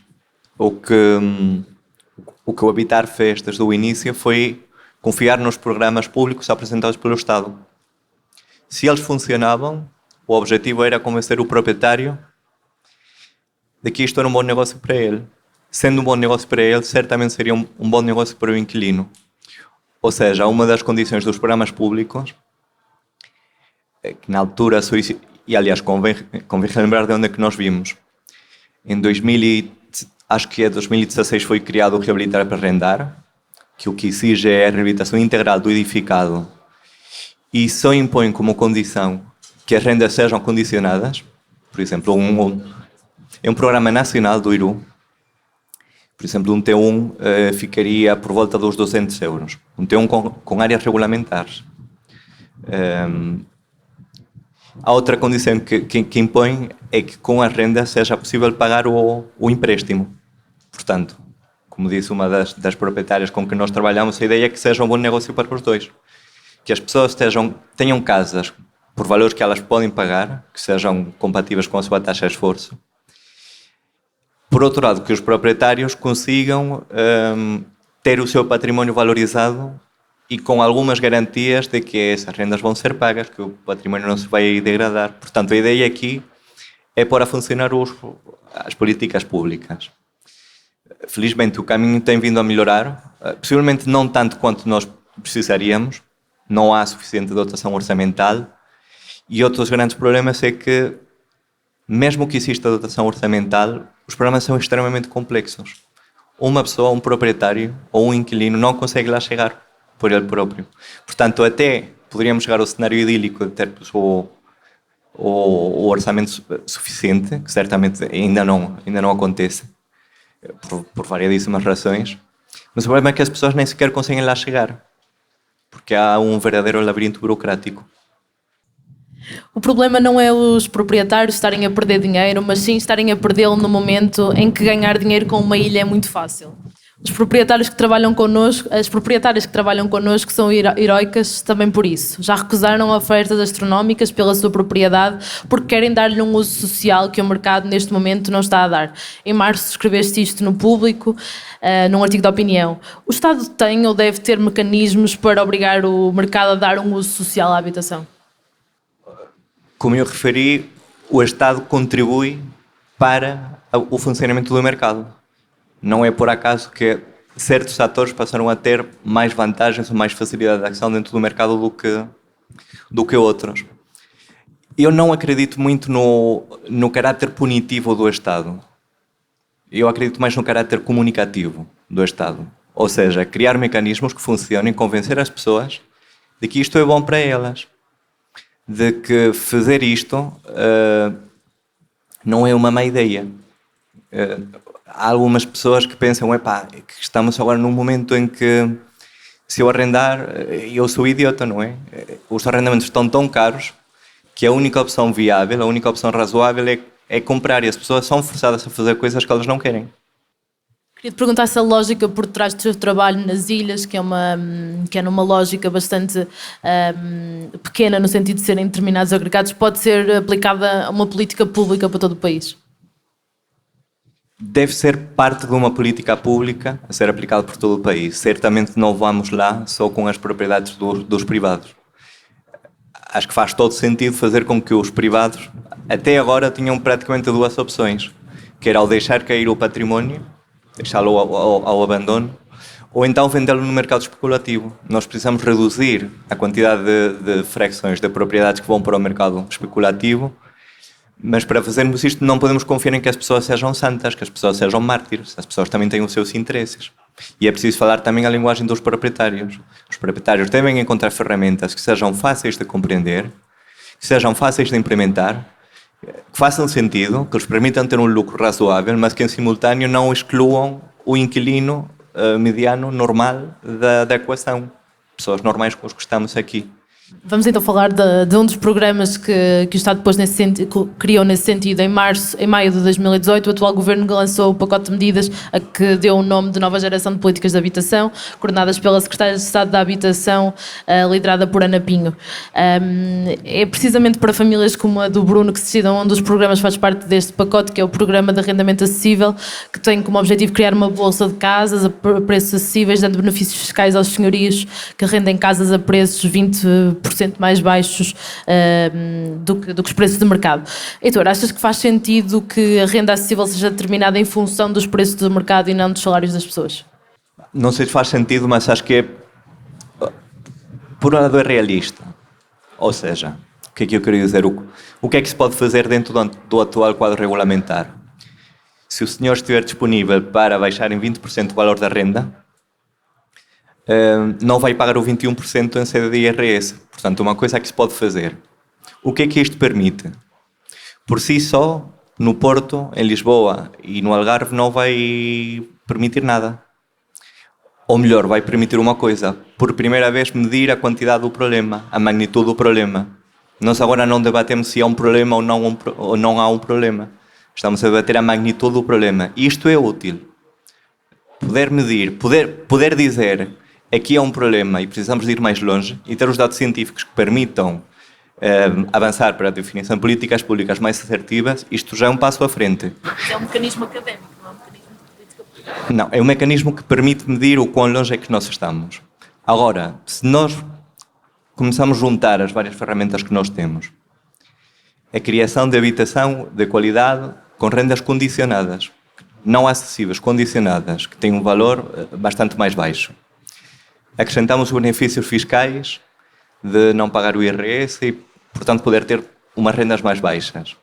[SPEAKER 4] O que o Habitar fez desde o início foi confiar nos programas públicos apresentados pelo Estado. Se eles funcionavam, o objetivo era convencer o proprietário de que isto era um bom negócio para ele. Sendo um bom negócio para ele, certamente seria um bom negócio para o inquilino. Ou seja, uma das condições dos programas públicos, que na altura, e aliás convém lembrar de onde é que nós vimos, em 2016 foi criado o Reabilitar para Arrendar, que o que exige é a reabilitação integral do edificado e só impõe como condição que as rendas sejam condicionadas. Por exemplo, é um programa nacional do IRU. Por exemplo, um T1 ficaria por volta dos 200 euros. Um T1 com áreas regulamentares. A outra condição que impõe é que com a renda seja possível pagar o empréstimo. Portanto, como disse uma das proprietárias com que nós trabalhamos, a ideia é que seja um bom negócio para os dois. Que as pessoas tenham casas por valores que elas podem pagar, que sejam compatíveis com a sua taxa de esforço. Por outro lado, que os proprietários consigam ter o seu património valorizado e com algumas garantias de que essas rendas vão ser pagas, que o património não se vai degradar. Portanto, a ideia aqui é pôr a funcionar as políticas públicas. Felizmente, o caminho tem vindo a melhorar, possivelmente não tanto quanto nós precisaríamos, não há suficiente dotação orçamental, e outros grandes problemas é que, mesmo que exista dotação orçamental, os programas são extremamente complexos. Uma pessoa, um proprietário ou um inquilino não consegue lá chegar. por ele próprio. Portanto, até poderíamos chegar ao cenário idílico de termos o orçamento suficiente, que certamente ainda não acontece, por variedíssimas razões, mas o problema é que as pessoas nem sequer conseguem lá chegar, porque há um verdadeiro labirinto burocrático.
[SPEAKER 2] O problema não é os proprietários estarem a perder dinheiro, mas sim estarem a perdê-lo no momento em que ganhar dinheiro com uma ilha é muito fácil. Os proprietários que trabalham connosco, as proprietárias que trabalham connosco são heroicas também por isso. Já recusaram ofertas astronómicas pela sua propriedade porque querem dar-lhe um uso social que o mercado neste momento não está a dar. Em março escreveste isto no Público, num artigo de opinião. O Estado tem ou deve ter mecanismos para obrigar o mercado a dar um uso social à habitação?
[SPEAKER 4] Como eu referi, o Estado contribui para o funcionamento do mercado. Não é por acaso que certos atores passaram a ter mais vantagens ou mais facilidade de ação dentro do mercado do que outros. Eu não acredito muito no caráter punitivo do Estado. Eu acredito mais no caráter comunicativo do Estado. Ou seja, criar mecanismos que funcionem, convencer as pessoas de que isto é bom para elas. De que fazer isto não é uma má ideia. Há algumas pessoas que pensam, que estamos agora num momento em que se eu arrendar, eu sou idiota, não é? Os arrendamentos estão tão caros que a única opção viável, a única opção razoável é comprar, e as pessoas são forçadas a fazer coisas que elas não querem.
[SPEAKER 2] Queria te perguntar se a lógica por trás do seu trabalho nas ilhas, que é numa lógica bastante pequena no sentido de serem determinados agregados, pode ser aplicada a uma política pública para todo o país?
[SPEAKER 4] Deve ser parte de uma política pública a ser aplicada por todo o país. Certamente não vamos lá só com as propriedades dos privados. Acho que faz todo sentido fazer com que os privados, até agora, tinham praticamente duas opções, que era ao deixar cair o património, deixá-lo ao abandono, ou então vendê-lo no mercado especulativo. Nós precisamos reduzir a quantidade de fracções de propriedades que vão para o mercado especulativo, mas para fazermos isto não podemos confiar em que as pessoas sejam santas, que as pessoas sejam mártires. As pessoas também têm os seus interesses. E é preciso falar também a linguagem dos proprietários. Os proprietários devem encontrar ferramentas que sejam fáceis de compreender, que sejam fáceis de implementar, que façam sentido, que lhes permitam ter um lucro razoável, mas que em simultâneo não excluam o inquilino mediano, normal da equação. Pessoas normais com os que estamos aqui.
[SPEAKER 2] Vamos então falar de um dos programas que o Estado depois criou nesse sentido. Em maio de 2018, o atual governo lançou o pacote de medidas a que deu o nome de Nova Geração de Políticas de Habitação, coordenadas pela Secretária de Estado da Habitação, liderada por Ana Pinho. É precisamente para famílias como a do Bruno que se decidam, um dos programas faz parte deste pacote, que é o Programa de Arrendamento Acessível, que tem como objetivo criar uma bolsa de casas a preços acessíveis, dando benefícios fiscais aos senhorios que arrendem casas a preços 20% mais baixos do que os preços de mercado. Heitor, achas que faz sentido que a renda acessível seja determinada em função dos preços do mercado e não dos salários das pessoas?
[SPEAKER 4] Não sei se faz sentido, mas acho que por um lado é realista. Ou seja, o que é que eu queria dizer? O que é que se pode fazer dentro do atual quadro regulamentar? Se o senhor estiver disponível para baixar em 20% o valor da renda, não vai pagar o 21% em sede de IRS. Portanto, uma coisa que se pode fazer. O que é que isto permite? Por si só, no Porto, em Lisboa e no Algarve não vai permitir nada. Ou melhor, vai permitir uma coisa. Por primeira vez medir a quantidade do problema, a magnitude do problema. Nós agora não debatemos se há um problema ou não há um problema. Estamos a debater a magnitude do problema. E isto é útil. Poder medir, poder dizer aqui há um problema e precisamos de ir mais longe e ter os dados científicos que permitam avançar para a definição de políticas públicas mais assertivas, isto já é um passo à frente.
[SPEAKER 2] É um mecanismo académico, não é um mecanismo de política pública.
[SPEAKER 4] Não, é um mecanismo que permite medir o quão longe é que nós estamos. Agora, se nós começamos a juntar as várias ferramentas que nós temos, a criação de habitação de qualidade com rendas condicionadas, não acessíveis, condicionadas, que têm um valor bastante mais baixo. Acrescentamos os benefícios fiscais de não pagar o IRS e, portanto, poder ter umas rendas mais baixas.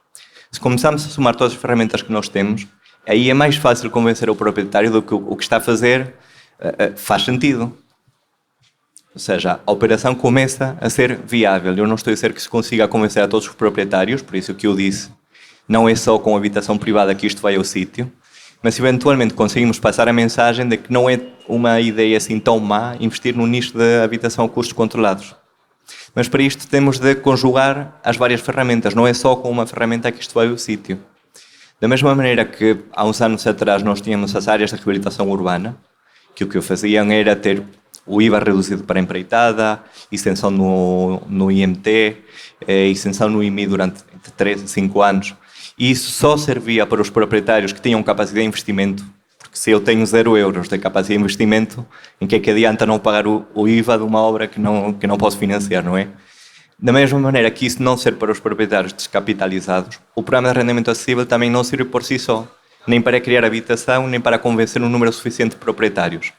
[SPEAKER 4] Se começarmos a somar todas as ferramentas que nós temos, aí é mais fácil convencer o proprietário do que o que está a fazer faz sentido. Ou seja, a operação começa a ser viável. Eu não estou a dizer que se consiga convencer a todos os proprietários, por isso que eu disse, não é só com habitação privada que isto vai ao sítio, mas eventualmente conseguimos passar a mensagem de que não é uma ideia assim tão má investir no nicho de habitação a custos controlados. Mas para isto temos de conjugar as várias ferramentas, não é só com uma ferramenta que isto vai ao sítio. Da mesma maneira que há uns anos atrás nós tínhamos as áreas de reabilitação urbana, que o que faziam era ter o IVA reduzido para a empreitada, isenção no IMT, isenção no IMI durante entre 3 e 5 anos. E isso só servia para os proprietários que tinham capacidade de investimento, porque se eu tenho 0 euros de capacidade de investimento, em que é que adianta não pagar o IVA de uma obra que não posso financiar, não é? Da mesma maneira que isso não serve para os proprietários descapitalizados, o programa de arrendamento acessível também não serve por si só, nem para criar habitação, nem para convencer um número suficiente de proprietários.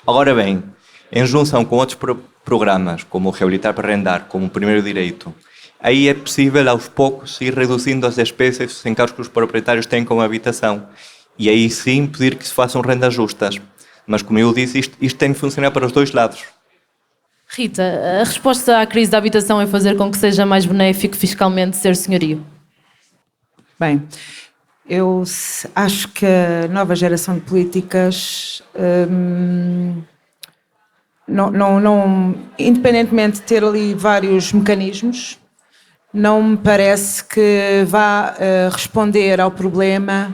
[SPEAKER 4] Agora bem, em junção com outros programas, como o Reabilitar para Arrendar, como o Primeiro Direito, aí é possível aos poucos ir reduzindo as despesas sem encargos que os proprietários têm com a habitação. E aí sim pedir que se façam rendas justas. Mas como eu disse, isto tem de funcionar para os dois lados.
[SPEAKER 2] Rita, a resposta à crise da habitação é fazer com que seja mais benéfico fiscalmente ser senhorio?
[SPEAKER 5] Bem, eu acho que a nova geração de políticas, independentemente de ter ali vários mecanismos, não me parece que vá responder ao problema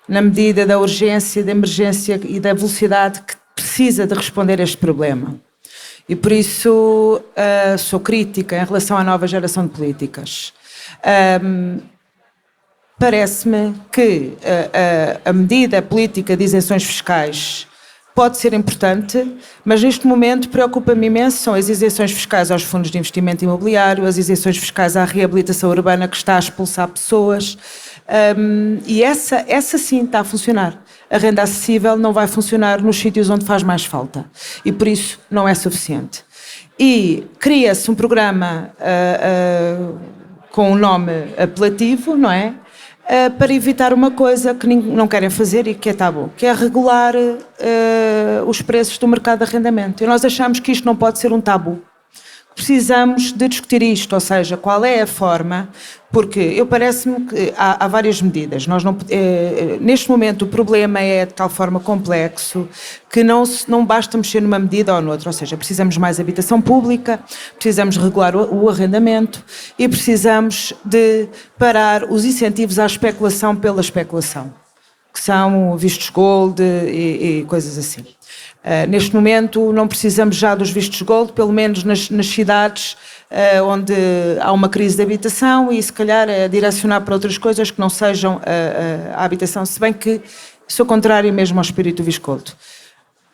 [SPEAKER 5] na medida da urgência, da emergência e da velocidade que precisa de responder a este problema. E por isso sou crítica em relação à nova geração de políticas. Parece-me que a medida política de isenções fiscais pode ser importante, mas neste momento preocupa-me imenso são as isenções fiscais aos fundos de investimento imobiliário, as isenções fiscais à reabilitação urbana que está a expulsar pessoas, e essa sim está a funcionar. A renda acessível não vai funcionar nos sítios onde faz mais falta e por isso não é suficiente. E cria-se um programa com um nome apelativo, não é? Para evitar uma coisa que não querem fazer e que é tabu, que é regular os preços do mercado de arrendamento. E nós achamos que isto não pode ser um tabu. Precisamos de discutir isto, ou seja, qual é a forma, porque parece-me que há várias medidas. Neste momento o problema é de tal forma complexo que não basta mexer numa medida ou noutra, ou seja, precisamos de mais habitação pública, precisamos regular o arrendamento e precisamos de parar os incentivos à especulação pela especulação, que são vistos gold e coisas assim. Neste momento não precisamos já dos vistos gold, pelo menos nas cidades onde há uma crise de habitação e se calhar direcionar para outras coisas que não sejam a habitação, se bem que sou contrária mesmo ao espírito do Visconde.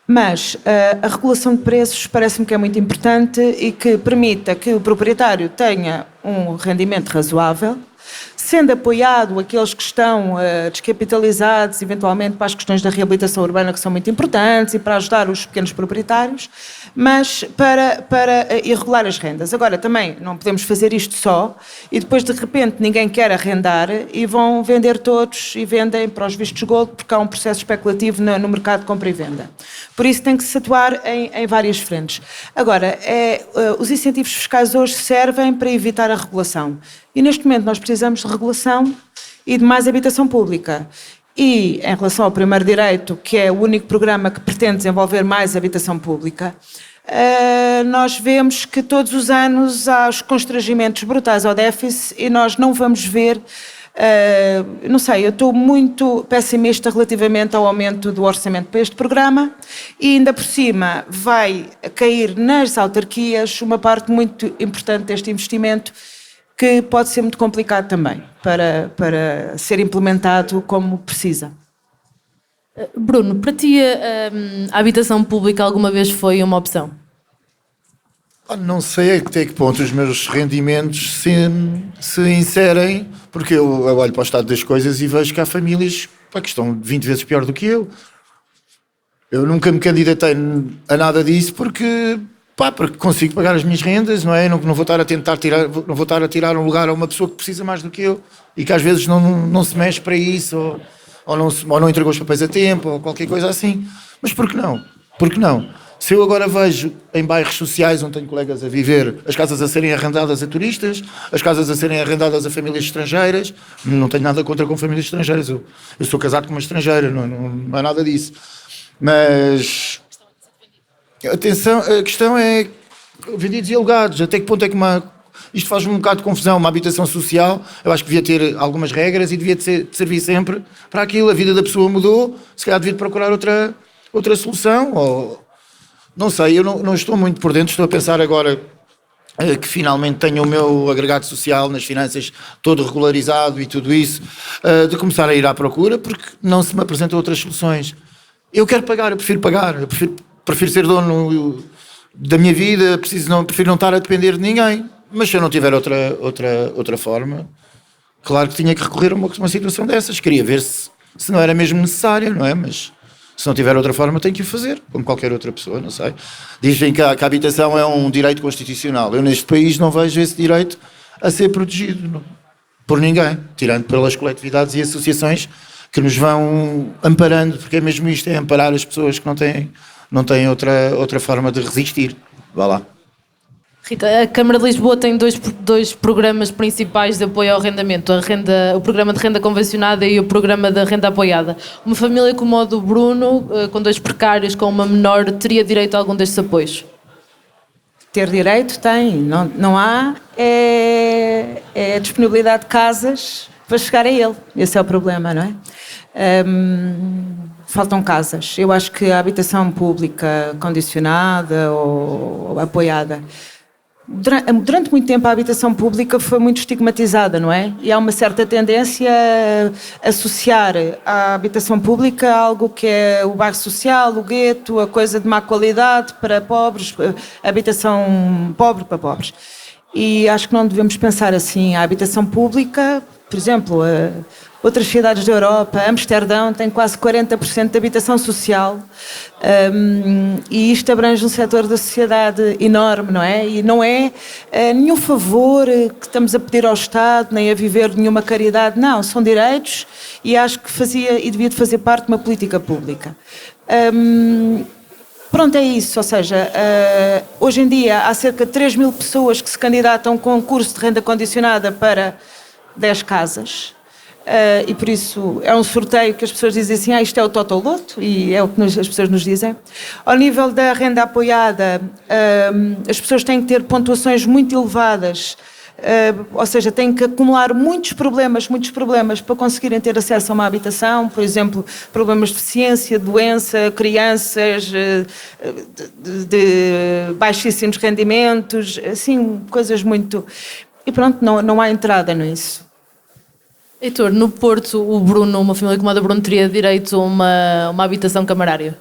[SPEAKER 5] Mas a regulação de preços parece-me que é muito importante e que permita que o proprietário tenha um rendimento razoável, sendo apoiado aqueles que estão descapitalizados, eventualmente para as questões da reabilitação urbana que são muito importantes e para ajudar os pequenos proprietários, mas para irregular as rendas. Agora, também não podemos fazer isto só e depois de repente ninguém quer arrendar e vão vender todos e vendem para os vistos gold porque há um processo especulativo no mercado de compra e venda. Por isso tem que se atuar em várias frentes. Agora, os incentivos fiscais hoje servem para evitar a regulação. E neste momento nós precisamos de regulação e de mais habitação pública. E em relação ao Primeiro Direito, que é o único programa que pretende desenvolver mais habitação pública, nós vemos que todos os anos há os constrangimentos brutais ao déficit e nós não vamos ver, não sei, eu estou muito pessimista relativamente ao aumento do orçamento para este programa e ainda por cima vai cair nas autarquias uma parte muito importante deste investimento que pode ser muito complicado também para ser implementado como precisa.
[SPEAKER 2] Bruno, para ti a habitação pública alguma vez foi uma opção?
[SPEAKER 3] Não sei até que ponto os meus rendimentos se inserem, porque eu olho para o estado das coisas e vejo que há famílias que estão 20 vezes pior do que eu. Eu nunca me candidatei a nada disso porque consigo pagar as minhas rendas, não é? Não vou estar a tentar tirar um lugar a uma pessoa que precisa mais do que eu e que às vezes não se mexe para isso ou não entregou os papéis a tempo ou qualquer coisa assim. Mas por que não? Por que não? Se eu agora vejo em bairros sociais onde tenho colegas a viver, as casas a serem arrendadas a turistas, as casas a serem arrendadas a famílias estrangeiras, não tenho nada contra com famílias estrangeiras, eu sou casado com uma estrangeira, não é nada disso. Mas, atenção, a questão é vendidos e alugados, até que ponto é que isto faz um bocado de confusão, uma habitação social, eu acho que devia ter algumas regras e devia servir sempre para aquilo, a vida da pessoa mudou, se calhar devia procurar outra solução, ou não sei, eu não estou muito por dentro, estou a pensar agora que finalmente tenho o meu agregado social nas finanças todo regularizado e tudo isso, de começar a ir à procura, porque não se me apresentam outras soluções. Eu quero pagar, eu prefiro ser dono da minha vida, prefiro não estar a depender de ninguém, mas se eu não tiver outra forma, claro que tinha que recorrer a uma situação dessas, queria ver se não era mesmo necessária, não é? Mas se não tiver outra forma, tenho que o fazer, como qualquer outra pessoa, não sei. Dizem que a habitação é um direito constitucional. Eu neste país não vejo esse direito a ser protegido por ninguém, tirando pelas coletividades e associações que nos vão amparando, porque é mesmo isto, é amparar as pessoas que não têm outra forma de resistir. Vá lá.
[SPEAKER 2] Rita, a Câmara de Lisboa tem dois programas principais de apoio ao arrendamento, o programa de renda convencionada e o programa de renda apoiada. Uma família como a do Bruno, com 2 precários, com uma menor, teria direito a algum destes apoios?
[SPEAKER 5] Ter direito tem, não há a disponibilidade de casas para chegar a ele, esse é o problema, não é? Faltam casas, eu acho que a habitação pública condicionada ou apoiada, durante muito tempo a habitação pública foi muito estigmatizada, não é? E há uma certa tendência a associar a habitação pública a algo que é o bairro social, o gueto, a coisa de má qualidade para pobres, a habitação pobre para pobres. E acho que não devemos pensar assim. A habitação pública, por exemplo, outras cidades da Europa, Amsterdão tem quase 40% de habitação social, e isto abrange um setor da sociedade enorme, não é? E não é nenhum favor que estamos a pedir ao Estado, nem a viver de nenhuma caridade, não, são direitos e acho que devia de fazer parte de uma política pública. Pronto, é isso, ou seja, hoje em dia há cerca de 3.000 pessoas que se candidatam a um concurso de renda condicionada para 10 casas. E por isso é um sorteio que as pessoas dizem assim, isto é o Totoloto, e é o que as pessoas nos dizem. Ao nível da renda apoiada, as pessoas têm que ter pontuações muito elevadas, ou seja, têm que acumular muitos problemas para conseguirem ter acesso a uma habitação, por exemplo, problemas de deficiência, doença, crianças de baixíssimos rendimentos, assim, coisas muito... E pronto, não há entrada nisso.
[SPEAKER 2] Heitor, no Porto, o Bruno, uma família como a da Bruno, teria direito a uma habitação camarária?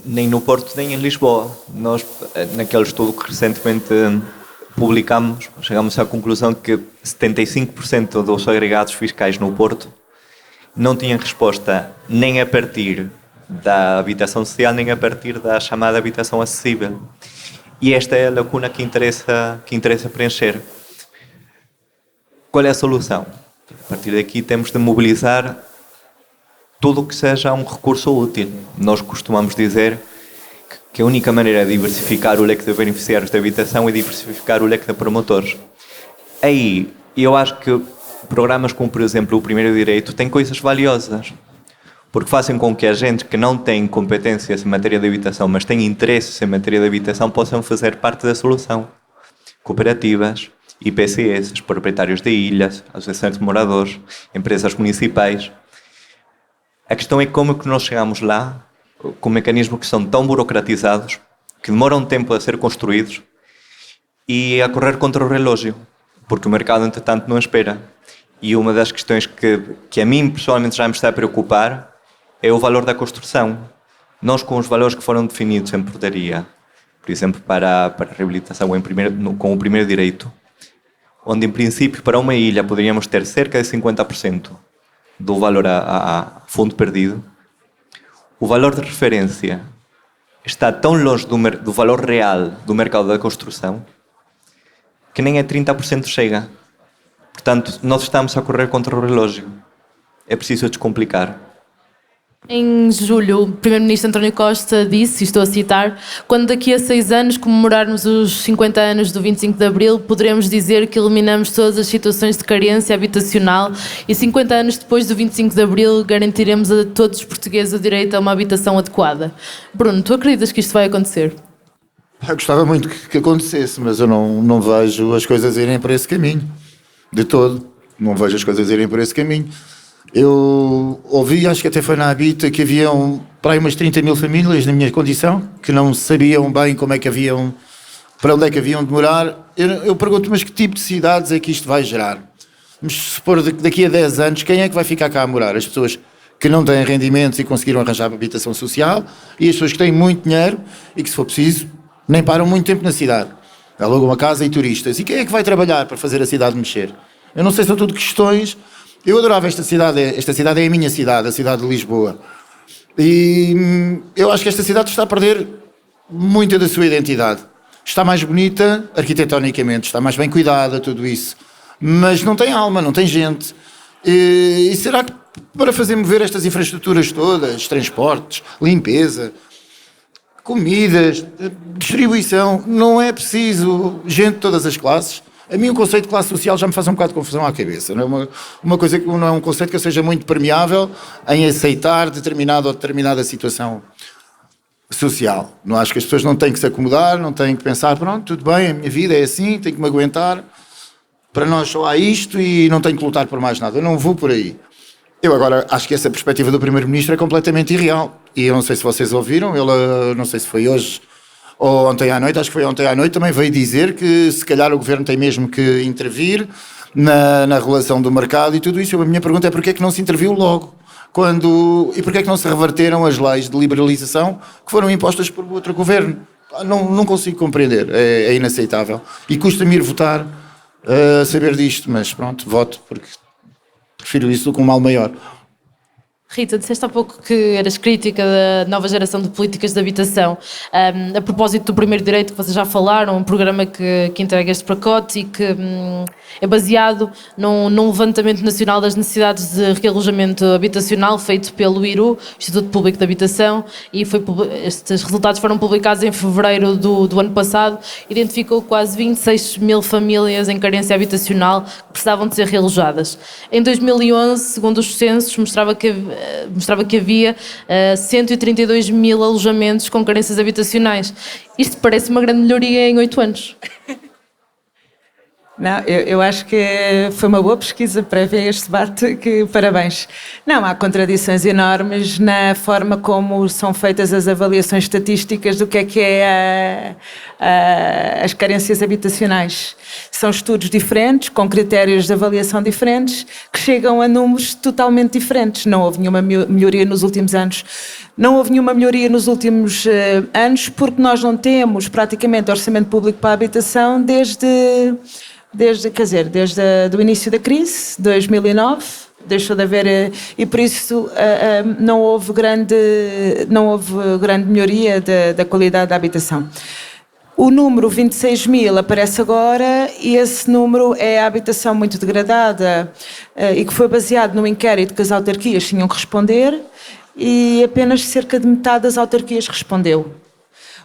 [SPEAKER 4] Nem no Porto, nem em Lisboa. Nós, naquele estudo que recentemente publicamos, chegamos à conclusão que 75% dos agregados fiscais no Porto não tinham resposta nem a partir da habitação social, nem a partir da chamada habitação acessível. E esta é a lacuna que interessa preencher. Qual é a solução? A partir daqui temos de mobilizar tudo o que seja um recurso útil. Nós costumamos dizer que a única maneira de diversificar o leque de beneficiários da habitação é diversificar o leque de promotores. Aí, eu acho que programas como, por exemplo, o Primeiro Direito têm coisas valiosas, porque fazem com que a gente que não tem competências em matéria de habitação, mas tem interesses em matéria de habitação, possam fazer parte da solução. Cooperativas, IPCS, proprietários de ilhas, associações de moradores, empresas municipais. A questão é como que nós chegamos lá, com mecanismos que são tão burocratizados, que demoram tempo a ser construídos e a correr contra o relógio, porque o mercado, entretanto, não espera. E uma das questões que a mim, pessoalmente, já me está a preocupar é o valor da construção. Nós, com os valores que foram definidos em portaria, por exemplo, para a reabilitação com o Primeiro Direito, onde, em princípio, para uma ilha poderíamos ter cerca de 50% do valor a fundo perdido, o valor de referência está tão longe do valor real do mercado da construção que nem a 30% chega. Portanto, nós estamos a correr contra o relógio. É preciso descomplicar.
[SPEAKER 2] Em julho, o Primeiro-Ministro António Costa disse, e estou a citar: quando daqui a 6 anos comemorarmos os 50 anos do 25 de Abril, poderemos dizer que eliminamos todas as situações de carência habitacional e 50 anos depois do 25 de Abril garantiremos a todos os portugueses o direito a uma habitação adequada. Bruno, tu acreditas que isto vai acontecer?
[SPEAKER 3] Eu gostava muito que acontecesse, mas eu não vejo as coisas irem por esse caminho. De todo. Não vejo as coisas irem por esse caminho. Eu ouvi, acho que até foi na Habita, que haviam para aí umas 30 mil famílias na minha condição, que não sabiam bem como é que haviam, para onde é que haviam de morar. Eu pergunto, mas que tipo de cidades é que isto vai gerar? Mas se for daqui a 10 anos, quem é que vai ficar cá a morar? As pessoas que não têm rendimentos e conseguiram arranjar habitação social, e as pessoas que têm muito dinheiro e que, se for preciso, nem param muito tempo na cidade. Alugam uma casa e turistas. E quem é que vai trabalhar para fazer a cidade mexer? Eu não sei, são tudo questões. Eu adorava esta cidade é a minha cidade, a cidade de Lisboa. E eu acho que esta cidade está a perder muita da sua identidade. Está mais bonita arquitetonicamente, está mais bem cuidada, tudo isso. Mas não tem alma, não tem gente. E será que para fazer mover estas infraestruturas todas, transportes, limpeza, comidas, distribuição, não é preciso gente de todas as classes? A mim o conceito de classe social já me faz um bocado de confusão à cabeça. Não é uma coisa que não é um conceito que eu seja muito permeável em aceitar determinada ou determinada situação social. Não acho que as pessoas não têm que se acomodar, não têm que pensar, pronto, tudo bem, a minha vida é assim, tenho que me aguentar, para nós só há isto e não tenho que lutar por mais nada. Eu não vou por aí. Eu agora acho que essa perspectiva do Primeiro-Ministro é completamente irreal. E eu não sei se vocês ouviram, ele não sei se foi hoje ou ontem à noite, acho que foi ontem à noite, também veio dizer que se calhar o Governo tem mesmo que intervir na regulação do mercado e tudo isso. A minha pergunta é porque é que não se interviu logo? E porque é que não se reverteram as leis de liberalização que foram impostas por outro Governo? Não consigo compreender, é inaceitável. E custa-me ir votar a saber disto, mas pronto, voto porque prefiro isso do que um mal maior.
[SPEAKER 2] Rita, disseste há pouco que eras crítica da nova geração de políticas de habitação. A propósito do primeiro direito que vocês já falaram, um programa que entrega este pacote e que é baseado num levantamento nacional das necessidades de realojamento habitacional feito pelo IRU, Instituto Público de Habitação, e estes resultados foram publicados em fevereiro do ano passado. Identificou quase 26 mil famílias em carência habitacional que precisavam de ser realojadas. Em 2011, segundo os censos, mostrava que havia 132 mil alojamentos com carências habitacionais. Isto parece uma grande melhoria em 8 anos.
[SPEAKER 5] Não, eu acho que foi uma boa pesquisa prévia a este debate, que parabéns. Não, há contradições enormes na forma como são feitas as avaliações estatísticas do que é as carências habitacionais. São estudos diferentes, com critérios de avaliação diferentes, que chegam a números totalmente diferentes. Não houve nenhuma melhoria nos últimos anos. Não houve nenhuma melhoria nos últimos anos porque nós não temos praticamente orçamento público para a habitação desde o início da crise, 2009, deixou de haver, e por isso não houve grande melhoria da qualidade da habitação. O número 26 mil aparece agora e esse número é a habitação muito degradada e que foi baseado no inquérito que as autarquias tinham que responder e apenas cerca de metade das autarquias respondeu.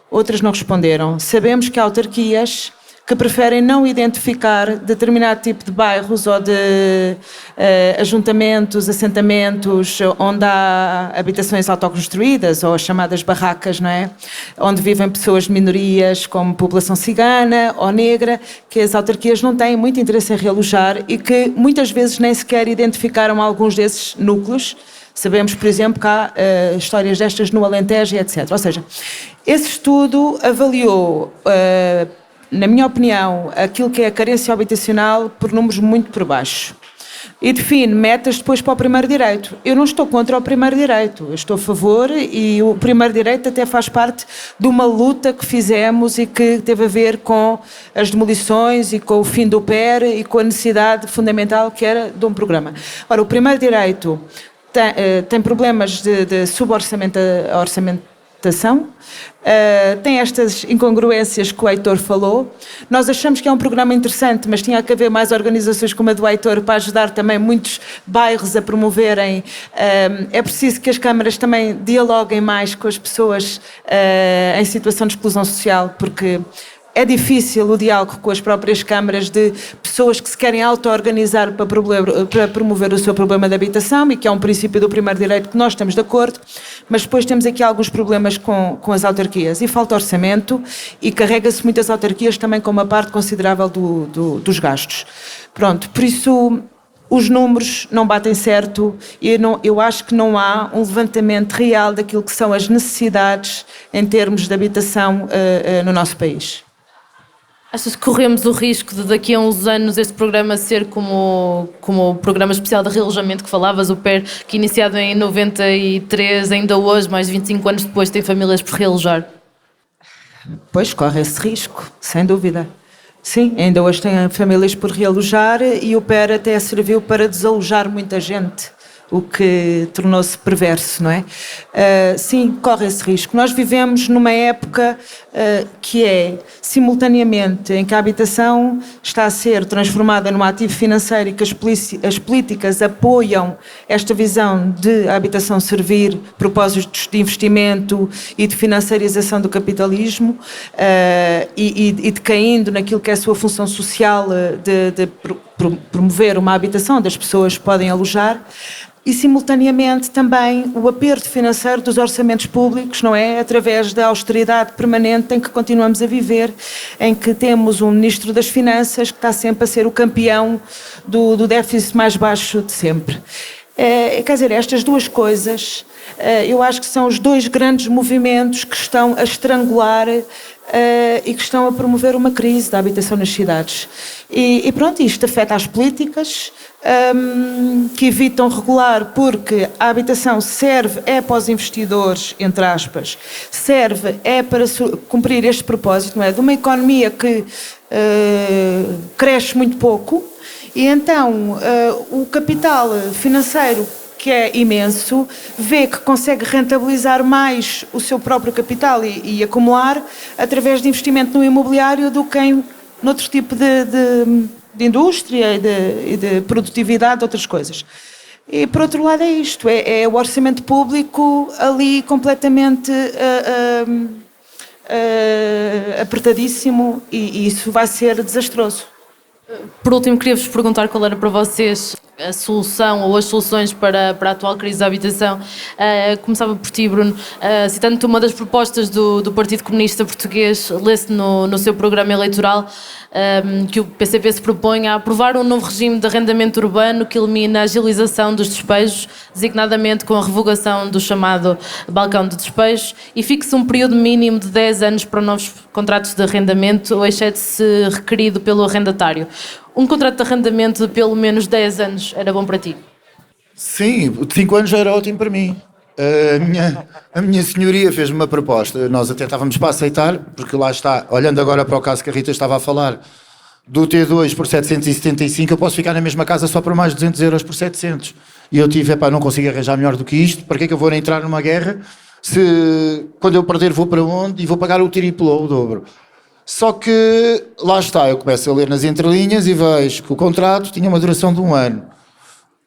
[SPEAKER 5] Outras não responderam. Sabemos que há autarquias que preferem não identificar determinado tipo de bairros ou de ajuntamentos, assentamentos, onde há habitações autoconstruídas ou as chamadas barracas, não é? Onde vivem pessoas de minorias como população cigana ou negra, que as autarquias não têm muito interesse em realojar e que muitas vezes nem sequer identificaram alguns desses núcleos. Sabemos, por exemplo, que há histórias destas no Alentejo, etc. Ou seja, esse estudo avaliou, na minha opinião, aquilo que é a carência habitacional por números muito por baixo. E define metas depois para o primeiro direito. Eu não estou contra o primeiro direito, eu estou a favor e o primeiro direito até faz parte de uma luta que fizemos e que teve a ver com as demolições e com o fim do PER e com a necessidade fundamental que era de um programa. Ora, o primeiro direito tem problemas de suborçamento habitação. Tem estas incongruências que o Heitor falou. Nós achamos que é um programa interessante, mas tinha que haver mais organizações como a do Heitor para ajudar também muitos bairros a promoverem. É preciso que as câmaras também dialoguem mais com as pessoas em situação de exclusão social, porque é difícil o diálogo com as próprias câmaras de pessoas que se querem auto-organizar para promover o seu problema de habitação, e que é um princípio do primeiro direito que nós estamos de acordo, mas depois temos aqui alguns problemas com as autarquias, e falta orçamento, e carrega-se muitas autarquias também com uma parte considerável dos gastos. Pronto, por isso os números não batem certo, e eu acho que não há um levantamento real daquilo que são as necessidades em termos de habitação no nosso país.
[SPEAKER 2] Achas que corremos o risco de daqui a uns anos este programa ser como o programa especial de realojamento que falavas, o PER, que iniciado em 93, ainda hoje, mais de 25 anos depois, tem famílias por realojar?
[SPEAKER 5] Pois, corre esse risco, sem dúvida. Sim, ainda hoje tem famílias por realojar, e o PER até serviu para desalojar muita gente, o que tornou-se perverso, não é? Sim, corre esse risco. Nós vivemos numa época que é, simultaneamente, em que a habitação está a ser transformada num ativo financeiro, e que as políticas apoiam esta visão de a habitação servir propósitos de investimento e de financiarização do capitalismo, e decaindo naquilo que é a sua função social de promover uma habitação onde as pessoas podem alojar. E, simultaneamente, também o aperto financeiro dos orçamentos públicos, não é? Através da austeridade permanente em que continuamos a viver, em que temos um Ministro das Finanças que está sempre a ser o campeão do déficit mais baixo de sempre. Quer dizer, estas duas coisas, eu acho que são os dois grandes movimentos que estão a estrangular e que estão a promover uma crise da habitação nas cidades. E pronto, isto afeta as políticas que evitam regular, porque a habitação serve para os investidores, entre aspas, serve para cumprir este propósito, não é? De uma economia que cresce muito pouco, e então o capital financeiro, que é imenso, vê que consegue rentabilizar mais o seu próprio capital e acumular através de investimento no imobiliário do que em noutro tipo de indústria e de produtividade, outras coisas. E, por outro lado, é isto, é o orçamento público ali completamente apertadíssimo, e isso vai ser desastroso.
[SPEAKER 2] Por último, queria-vos perguntar qual era para vocês a solução ou as soluções para a atual crise da habitação. Começava por ti, Bruno. Citando uma das propostas do Partido Comunista Português, lê-se no seu programa eleitoral que o PCP se propõe a aprovar um novo regime de arrendamento urbano que elimina a agilização dos despejos, designadamente com a revogação do chamado balcão de despejos, e fixa um período mínimo de 10 anos para novos contratos de arrendamento, exceto se requerido pelo arrendatário. Um contrato de arrendamento de pelo menos 10 anos era bom para ti?
[SPEAKER 3] Sim, de 5 anos já era ótimo para mim. A minha senhoria fez-me uma proposta, nós até estávamos para aceitar, porque lá está, olhando agora para o caso que a Rita estava a falar, do T2 por 775, eu posso ficar na mesma casa só por mais de 200 euros por 700. E eu tive, não consigo arranjar melhor do que isto, para que é que eu vou entrar numa guerra, se quando eu perder vou para onde e vou pagar o triplo ou o dobro. Só que, lá está, eu começo a ler nas entrelinhas e vejo que o contrato tinha uma duração de 1 ano.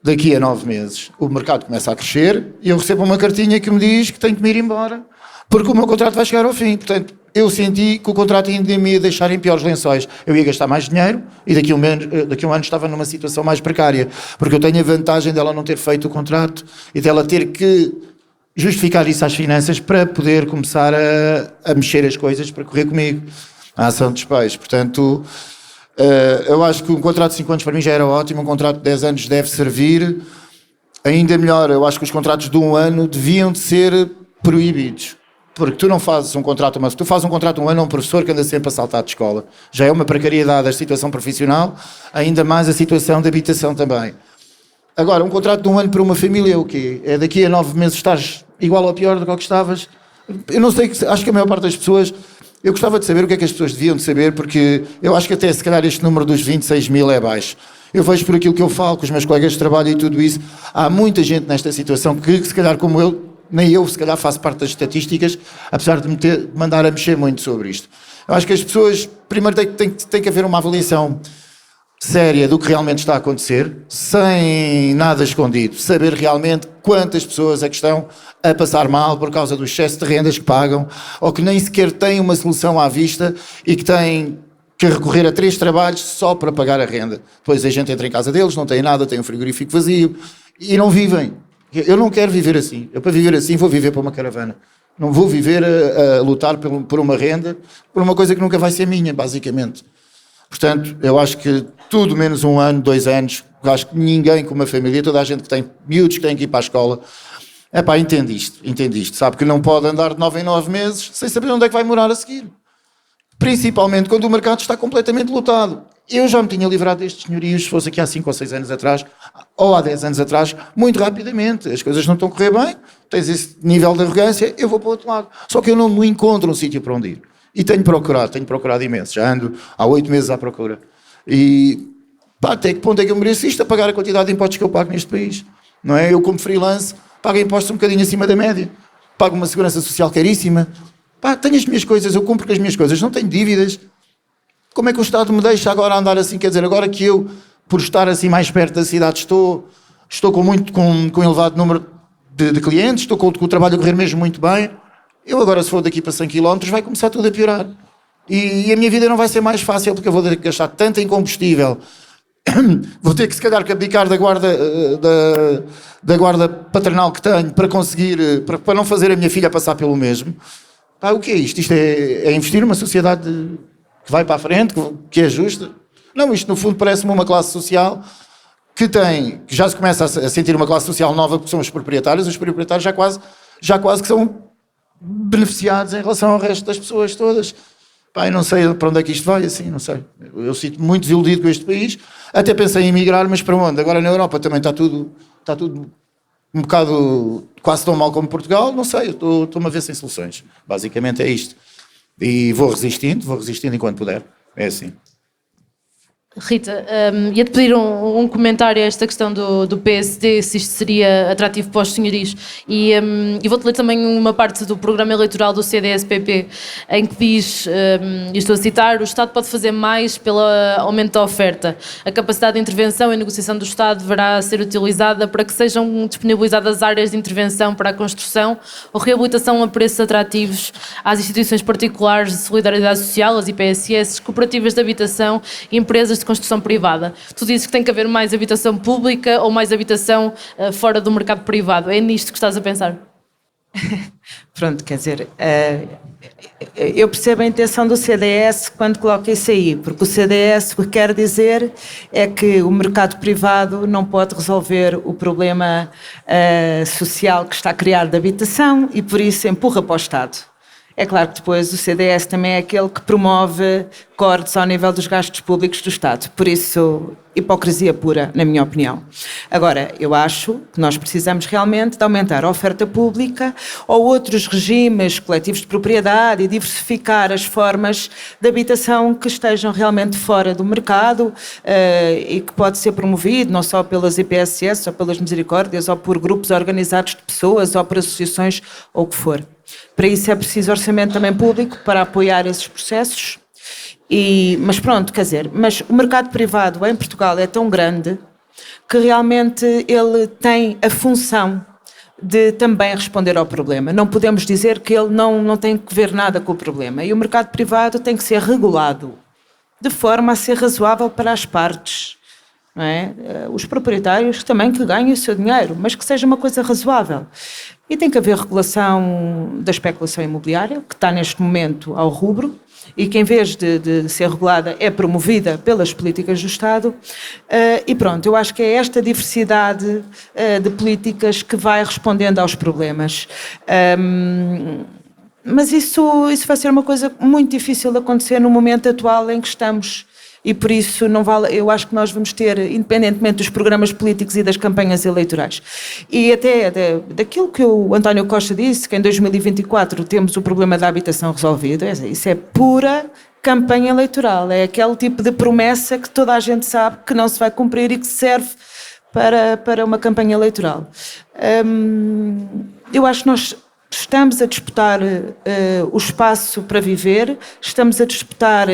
[SPEAKER 3] Daqui a 9 meses o mercado começa a crescer e eu recebo uma cartinha que me diz que tenho que me ir embora porque o meu contrato vai chegar ao fim. Portanto, eu senti que o contrato ainda me ia deixar em piores lençóis. Eu ia gastar mais dinheiro e daqui a um ano estava numa situação mais precária, porque eu tenho a vantagem dela não ter feito o contrato e dela ter que justificar isso às finanças para poder começar a mexer as coisas para correr comigo. A ação de despejo. Portanto, eu acho que um contrato de 5 anos para mim já era ótimo, um contrato de 10 anos deve servir. Ainda melhor, eu acho que os contratos de 1 ano deviam de ser proibidos. Porque tu não fazes um contrato, mas tu fazes um contrato de 1 ano a um professor que anda sempre a saltar de escola. Já é uma precariedade a situação profissional, ainda mais a situação de habitação também. Agora, um contrato de 1 ano para uma família é o quê? É daqui a 9 meses estás igual ou pior do que estavas? Eu não sei, acho que a maior parte das pessoas... Eu gostava de saber o que é que as pessoas deviam de saber, porque eu acho que até se calhar este número dos 26 mil é baixo. Eu vejo por aquilo que eu falo com os meus colegas de trabalho e tudo isso, há muita gente nesta situação que se calhar como eu nem eu, se calhar, faço parte das estatísticas, apesar de me mandar a mexer muito sobre isto. Eu acho que as pessoas, primeiro tem que haver uma avaliação séria do que realmente está a acontecer, sem nada escondido, saber realmente quantas pessoas é que estão a passar mal por causa do excesso de rendas que pagam, ou que nem sequer têm uma solução à vista e que têm que recorrer a 3 trabalhos só para pagar a renda. Depois a gente entra em casa deles, não tem nada, tem um frigorífico vazio e não vivem. Eu não quero viver assim. Eu, para viver assim, vou viver para uma caravana. Não vou viver a lutar por uma renda, por uma coisa que nunca vai ser minha, basicamente. Portanto, eu acho que tudo menos 1 ano, 2 anos, eu acho que ninguém com uma família, toda a gente que tem miúdos que têm que ir para a escola, entende isto, sabe que não pode andar de 9 em 9 meses sem saber onde é que vai morar a seguir. Principalmente quando o mercado está completamente lotado. Eu já me tinha livrado destes senhorios, se fosse aqui há 5 ou 6 anos atrás, ou há 10 anos atrás, muito rapidamente. As coisas não estão a correr bem, tens esse nível de arrogância, eu vou para o outro lado. Só que eu não encontro um sítio para onde ir. E tenho procurado imenso. Já ando há 8 meses à procura. E até que ponto é que eu mereço isto a pagar a quantidade de impostos que eu pago neste país? Não é? Eu, como freelance, pago impostos um bocadinho acima da média. Pago uma segurança social caríssima. Tenho as minhas coisas, eu cumpro com as minhas coisas, não tenho dívidas. Como é que o Estado me deixa agora andar assim? Quer dizer, agora que eu, por estar assim mais perto da cidade, estou com elevado número de clientes, estou com o trabalho a correr mesmo muito bem, eu agora, se for daqui para 100 km, vai começar tudo a piorar. E a minha vida não vai ser mais fácil, porque eu vou ter que gastar tanto em combustível, vou ter que, se calhar, abdicar da guarda paternal que tenho para conseguir, para não fazer a minha filha passar pelo mesmo. O que é isto? Isto é investir numa sociedade que vai para a frente, que é justa? Não, isto no fundo parece-me uma classe social que já se começa a sentir uma classe social nova, porque são os proprietários já quase que são beneficiados em relação ao resto das pessoas todas. Eu não sei para onde é que isto vai, assim, não sei. Eu sinto-me muito desiludido com este país, até pensei em emigrar, mas para onde? Agora na Europa também está tudo um bocado quase tão mal como Portugal, não sei, estou-me a ver sem soluções. Basicamente é isto. E vou resistindo enquanto puder. É assim.
[SPEAKER 2] Rita, ia-te pedir um comentário a esta questão do PSD, se isto seria atrativo para os senhorios. E vou-te ler também uma parte do programa eleitoral do CDS-PP, em que diz, e estou a citar, o Estado pode fazer mais pelo aumento da oferta. A capacidade de intervenção e negociação do Estado deverá ser utilizada para que sejam disponibilizadas áreas de intervenção para a construção ou reabilitação a preços atrativos às instituições particulares de solidariedade social, as IPSS, cooperativas de habitação e empresas de construção privada. Tu dizes que tem que haver mais habitação pública ou mais habitação fora do mercado privado. É nisto que estás a pensar?
[SPEAKER 5] Pronto, quer dizer, eu percebo a intenção do CDS quando coloca isso aí, porque o CDS o que quer dizer é que o mercado privado não pode resolver o problema social que está a criar de habitação e por isso empurra para o Estado. É claro que depois o CDS também é aquele que promove cortes ao nível dos gastos públicos do Estado. Por isso, hipocrisia pura, na minha opinião. Agora, eu acho que nós precisamos realmente de aumentar a oferta pública ou outros regimes coletivos de propriedade e diversificar as formas de habitação que estejam realmente fora do mercado e que pode ser promovido não só pelas IPSS ou pelas misericórdias ou por grupos organizados de pessoas ou por associações ou o que for. Para isso é preciso orçamento também público para apoiar esses processos. Mas pronto, quer dizer, mas o mercado privado em Portugal é tão grande que realmente ele tem a função de também responder ao problema. Não podemos dizer que ele não tem que ver nada com o problema. E o mercado privado tem que ser regulado de forma a ser razoável para as partes. Não é? Os proprietários também que ganhem o seu dinheiro, mas que seja uma coisa razoável. E tem que haver regulação da especulação imobiliária, que está neste momento ao rubro, e que em vez de ser regulada é promovida pelas políticas do Estado. E pronto, eu acho que é esta diversidade de políticas que vai respondendo aos problemas. Mas isso vai ser uma coisa muito difícil de acontecer no momento atual em que estamos. E por isso não vale, eu acho que nós vamos ter, independentemente dos programas políticos e das campanhas eleitorais, e até daquilo que o António Costa disse, que em 2024 temos o problema da habitação resolvido, isso é pura campanha eleitoral, é aquele tipo de promessa que toda a gente sabe que não se vai cumprir e que serve para uma campanha eleitoral. eu acho que nós estamos a disputar o espaço para viver, estamos a disputar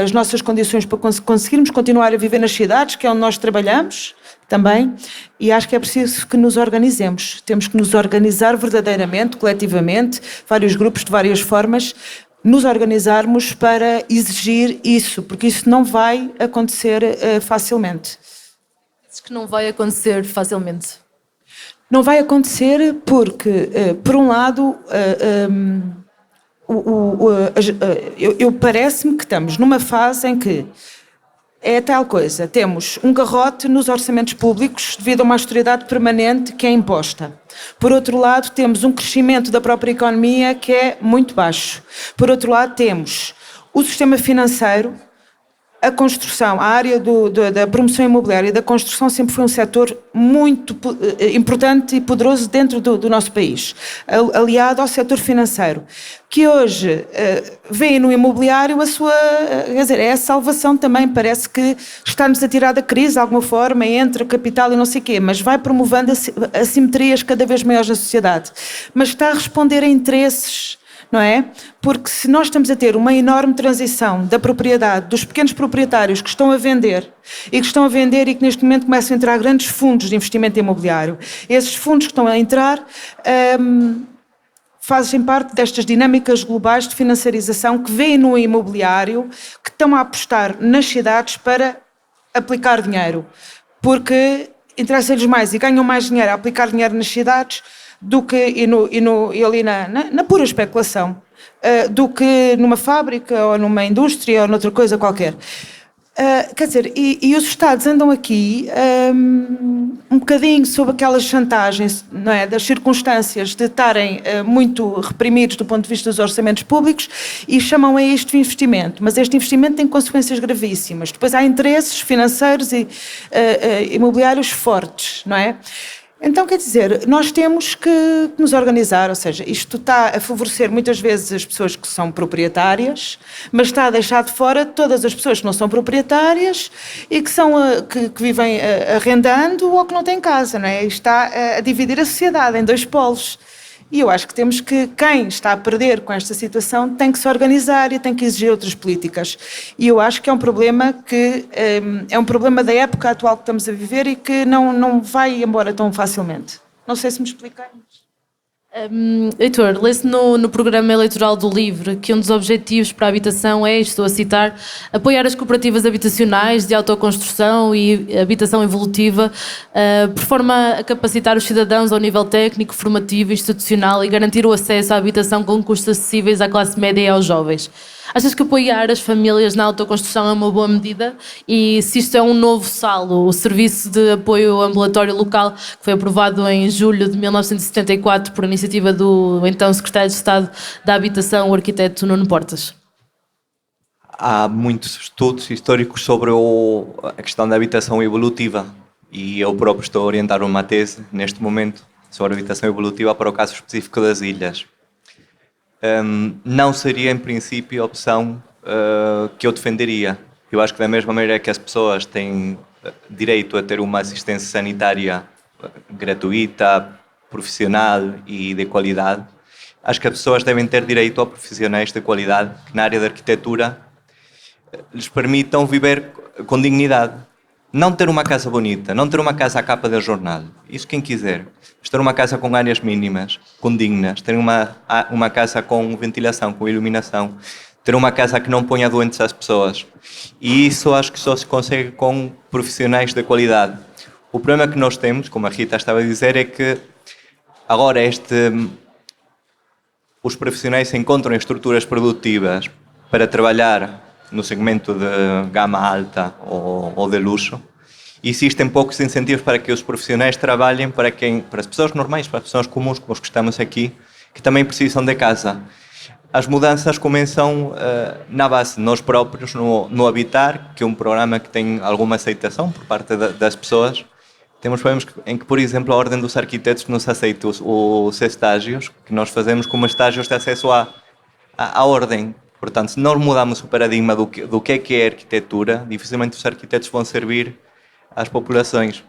[SPEAKER 5] as nossas condições para conseguirmos continuar a viver nas cidades, que é onde nós trabalhamos também, e acho que é preciso que nos organizemos. Temos que nos organizar verdadeiramente, coletivamente, vários grupos de várias formas, nos organizarmos para exigir isso, porque isso não vai acontecer facilmente.
[SPEAKER 2] Diz que não vai acontecer facilmente.
[SPEAKER 5] Não vai acontecer porque, por um lado, eu parece-me que estamos numa fase em que é tal coisa, temos um garrote nos orçamentos públicos devido a uma austeridade permanente que é imposta. Por outro lado, temos um crescimento da própria economia que é muito baixo. Por outro lado, temos o sistema financeiro. A construção, a área da promoção imobiliária e da construção sempre foi um setor muito importante e poderoso dentro do nosso país, aliado ao setor financeiro, que hoje vê no imobiliário a sua, quer dizer, é a salvação também, parece que está-nos a tirar da crise de alguma forma, entre o capital e não sei o quê, mas vai promovendo assimetrias cada vez maiores na sociedade, mas está a responder a interesses, não é? Porque se nós estamos a ter uma enorme transição da propriedade, dos pequenos proprietários que estão a vender e que neste momento começam a entrar grandes fundos de investimento imobiliário, esses fundos que estão a entrar fazem parte destas dinâmicas globais de financiarização que vêem no imobiliário, que estão a apostar nas cidades para aplicar dinheiro, porque interessa-lhes mais e ganham mais dinheiro a aplicar dinheiro nas cidades do que e ali na pura especulação, do que numa fábrica ou numa indústria ou noutra coisa qualquer. Quer dizer, e os Estados andam aqui um bocadinho sob aquelas chantagens, não é, das circunstâncias de estarem muito reprimidos do ponto de vista dos orçamentos públicos e chamam a isto de investimento, mas este investimento tem consequências gravíssimas. Depois há interesses financeiros e imobiliários fortes, não é? Então, quer dizer, nós temos que nos organizar, ou seja, isto está a favorecer muitas vezes as pessoas que são proprietárias, mas está a deixar de fora todas as pessoas que não são proprietárias e que vivem arrendando ou que não têm casa, não é? Está a dividir a sociedade em dois polos. E eu acho que temos que, quem está a perder com esta situação, tem que se organizar e tem que exigir outras políticas. E eu acho que é um problema da época atual que estamos a viver e que não vai embora tão facilmente. Não sei se me expliquei.
[SPEAKER 2] Heitor, lê-se no programa eleitoral do LIVRE que um dos objetivos para a habitação é, estou a citar, apoiar as cooperativas habitacionais de autoconstrução e habitação evolutiva, por forma a capacitar os cidadãos ao nível técnico, formativo e institucional e garantir o acesso à habitação com custos acessíveis à classe média e aos jovens. Achas que apoiar as famílias na autoconstrução é uma boa medida? E se isto é um novo SALO, o Serviço de Apoio Ambulatório Local, que foi aprovado em julho de 1974 por iniciativa do então Secretário de Estado da Habitação, o arquiteto Nuno Portas?
[SPEAKER 4] Há muitos estudos históricos sobre a questão da habitação evolutiva e eu próprio estou a orientar uma tese neste momento sobre a habitação evolutiva para o caso específico das ilhas. Não seria, em princípio, a opção que eu defenderia. Eu acho que da mesma maneira que as pessoas têm direito a ter uma assistência sanitária gratuita, profissional e de qualidade, acho que as pessoas devem ter direito a profissionais de qualidade que na área da arquitetura lhes permitam viver com dignidade. Não ter uma casa bonita, não ter uma casa à capa da jornal, isso quem quiser. Mas ter uma casa com áreas mínimas, com dignas, ter uma casa com ventilação, com iluminação, ter uma casa que não ponha doentes às pessoas. E isso acho que só se consegue com profissionais de qualidade. O problema que nós temos, como a Rita estava a dizer, é que agora os profissionais se encontram em estruturas produtivas para trabalhar no segmento de gama alta ou de luxo, existem poucos incentivos para que os profissionais trabalhem para as pessoas normais, para as pessoas comuns, como os que estamos aqui, que também precisam de casa. As mudanças começam na base, nós próprios, no Habitar, que é um programa que tem alguma aceitação por parte das pessoas. Temos problemas em que, por exemplo, a Ordem dos Arquitetos nos aceita os estágios, que nós fazemos como estágios de acesso à Ordem. Portanto, se nós mudamos o paradigma do que é arquitetura, dificilmente os arquitetos vão servir às populações.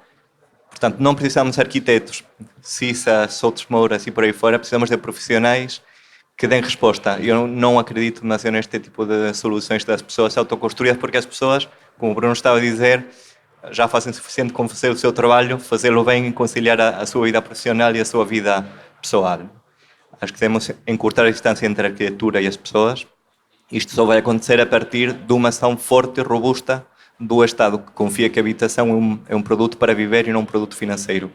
[SPEAKER 4] Portanto, não precisamos de arquitetos, Cissa, Soutos Mouras e por aí fora, precisamos de profissionais que deem resposta. Eu não acredito demasiado neste tipo de soluções das pessoas autoconstruídas, porque as pessoas, como o Bruno estava a dizer, já fazem o suficiente com fazer o seu trabalho, fazê-lo bem e conciliar a sua vida profissional e a sua vida pessoal. Acho que devemos encurtar a distância entre a arquitetura e as pessoas. Isto só vai acontecer a partir de uma ação forte e robusta do Estado, que confia que a habitação é um produto para viver e não um produto financeiro.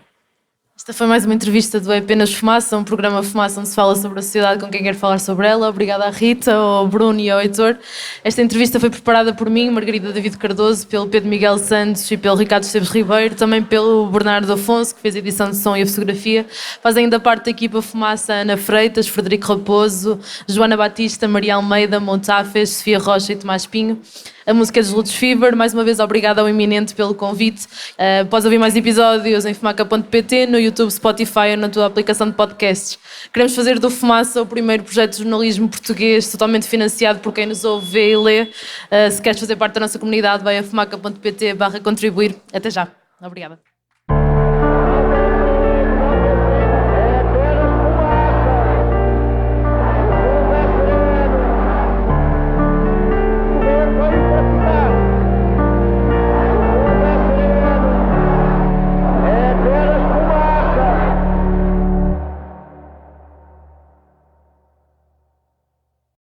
[SPEAKER 2] Esta foi mais uma entrevista do Apenas Fumaça, um programa Fumaça onde se fala sobre a sociedade com quem quer falar sobre ela. Obrigada à Rita, ao Bruno e ao Heitor. Esta entrevista foi preparada por mim, Margarida David Cardoso, pelo Pedro Miguel Santos e pelo Ricardo Esteves Ribeiro, também pelo Bernardo Afonso, que fez a edição de som e a fotografia. Fazem ainda parte da equipa Fumaça Ana Freitas, Frederico Raposo, Joana Batista, Maria Almeida, Montafes, Sofia Rocha e Tomás Pinho. A música é dos Lutz Fever. Mais uma vez, obrigada ao Iminente pelo convite. Podes ouvir mais episódios em fumaca.pt, no YouTube, Spotify ou na tua aplicação de podcasts. Queremos fazer do Fumaça o primeiro projeto de jornalismo português totalmente financiado por quem nos ouve, vê e lê. Se queres fazer parte da nossa comunidade, vai a fumaca.pt/contribuir. Até já. Obrigada.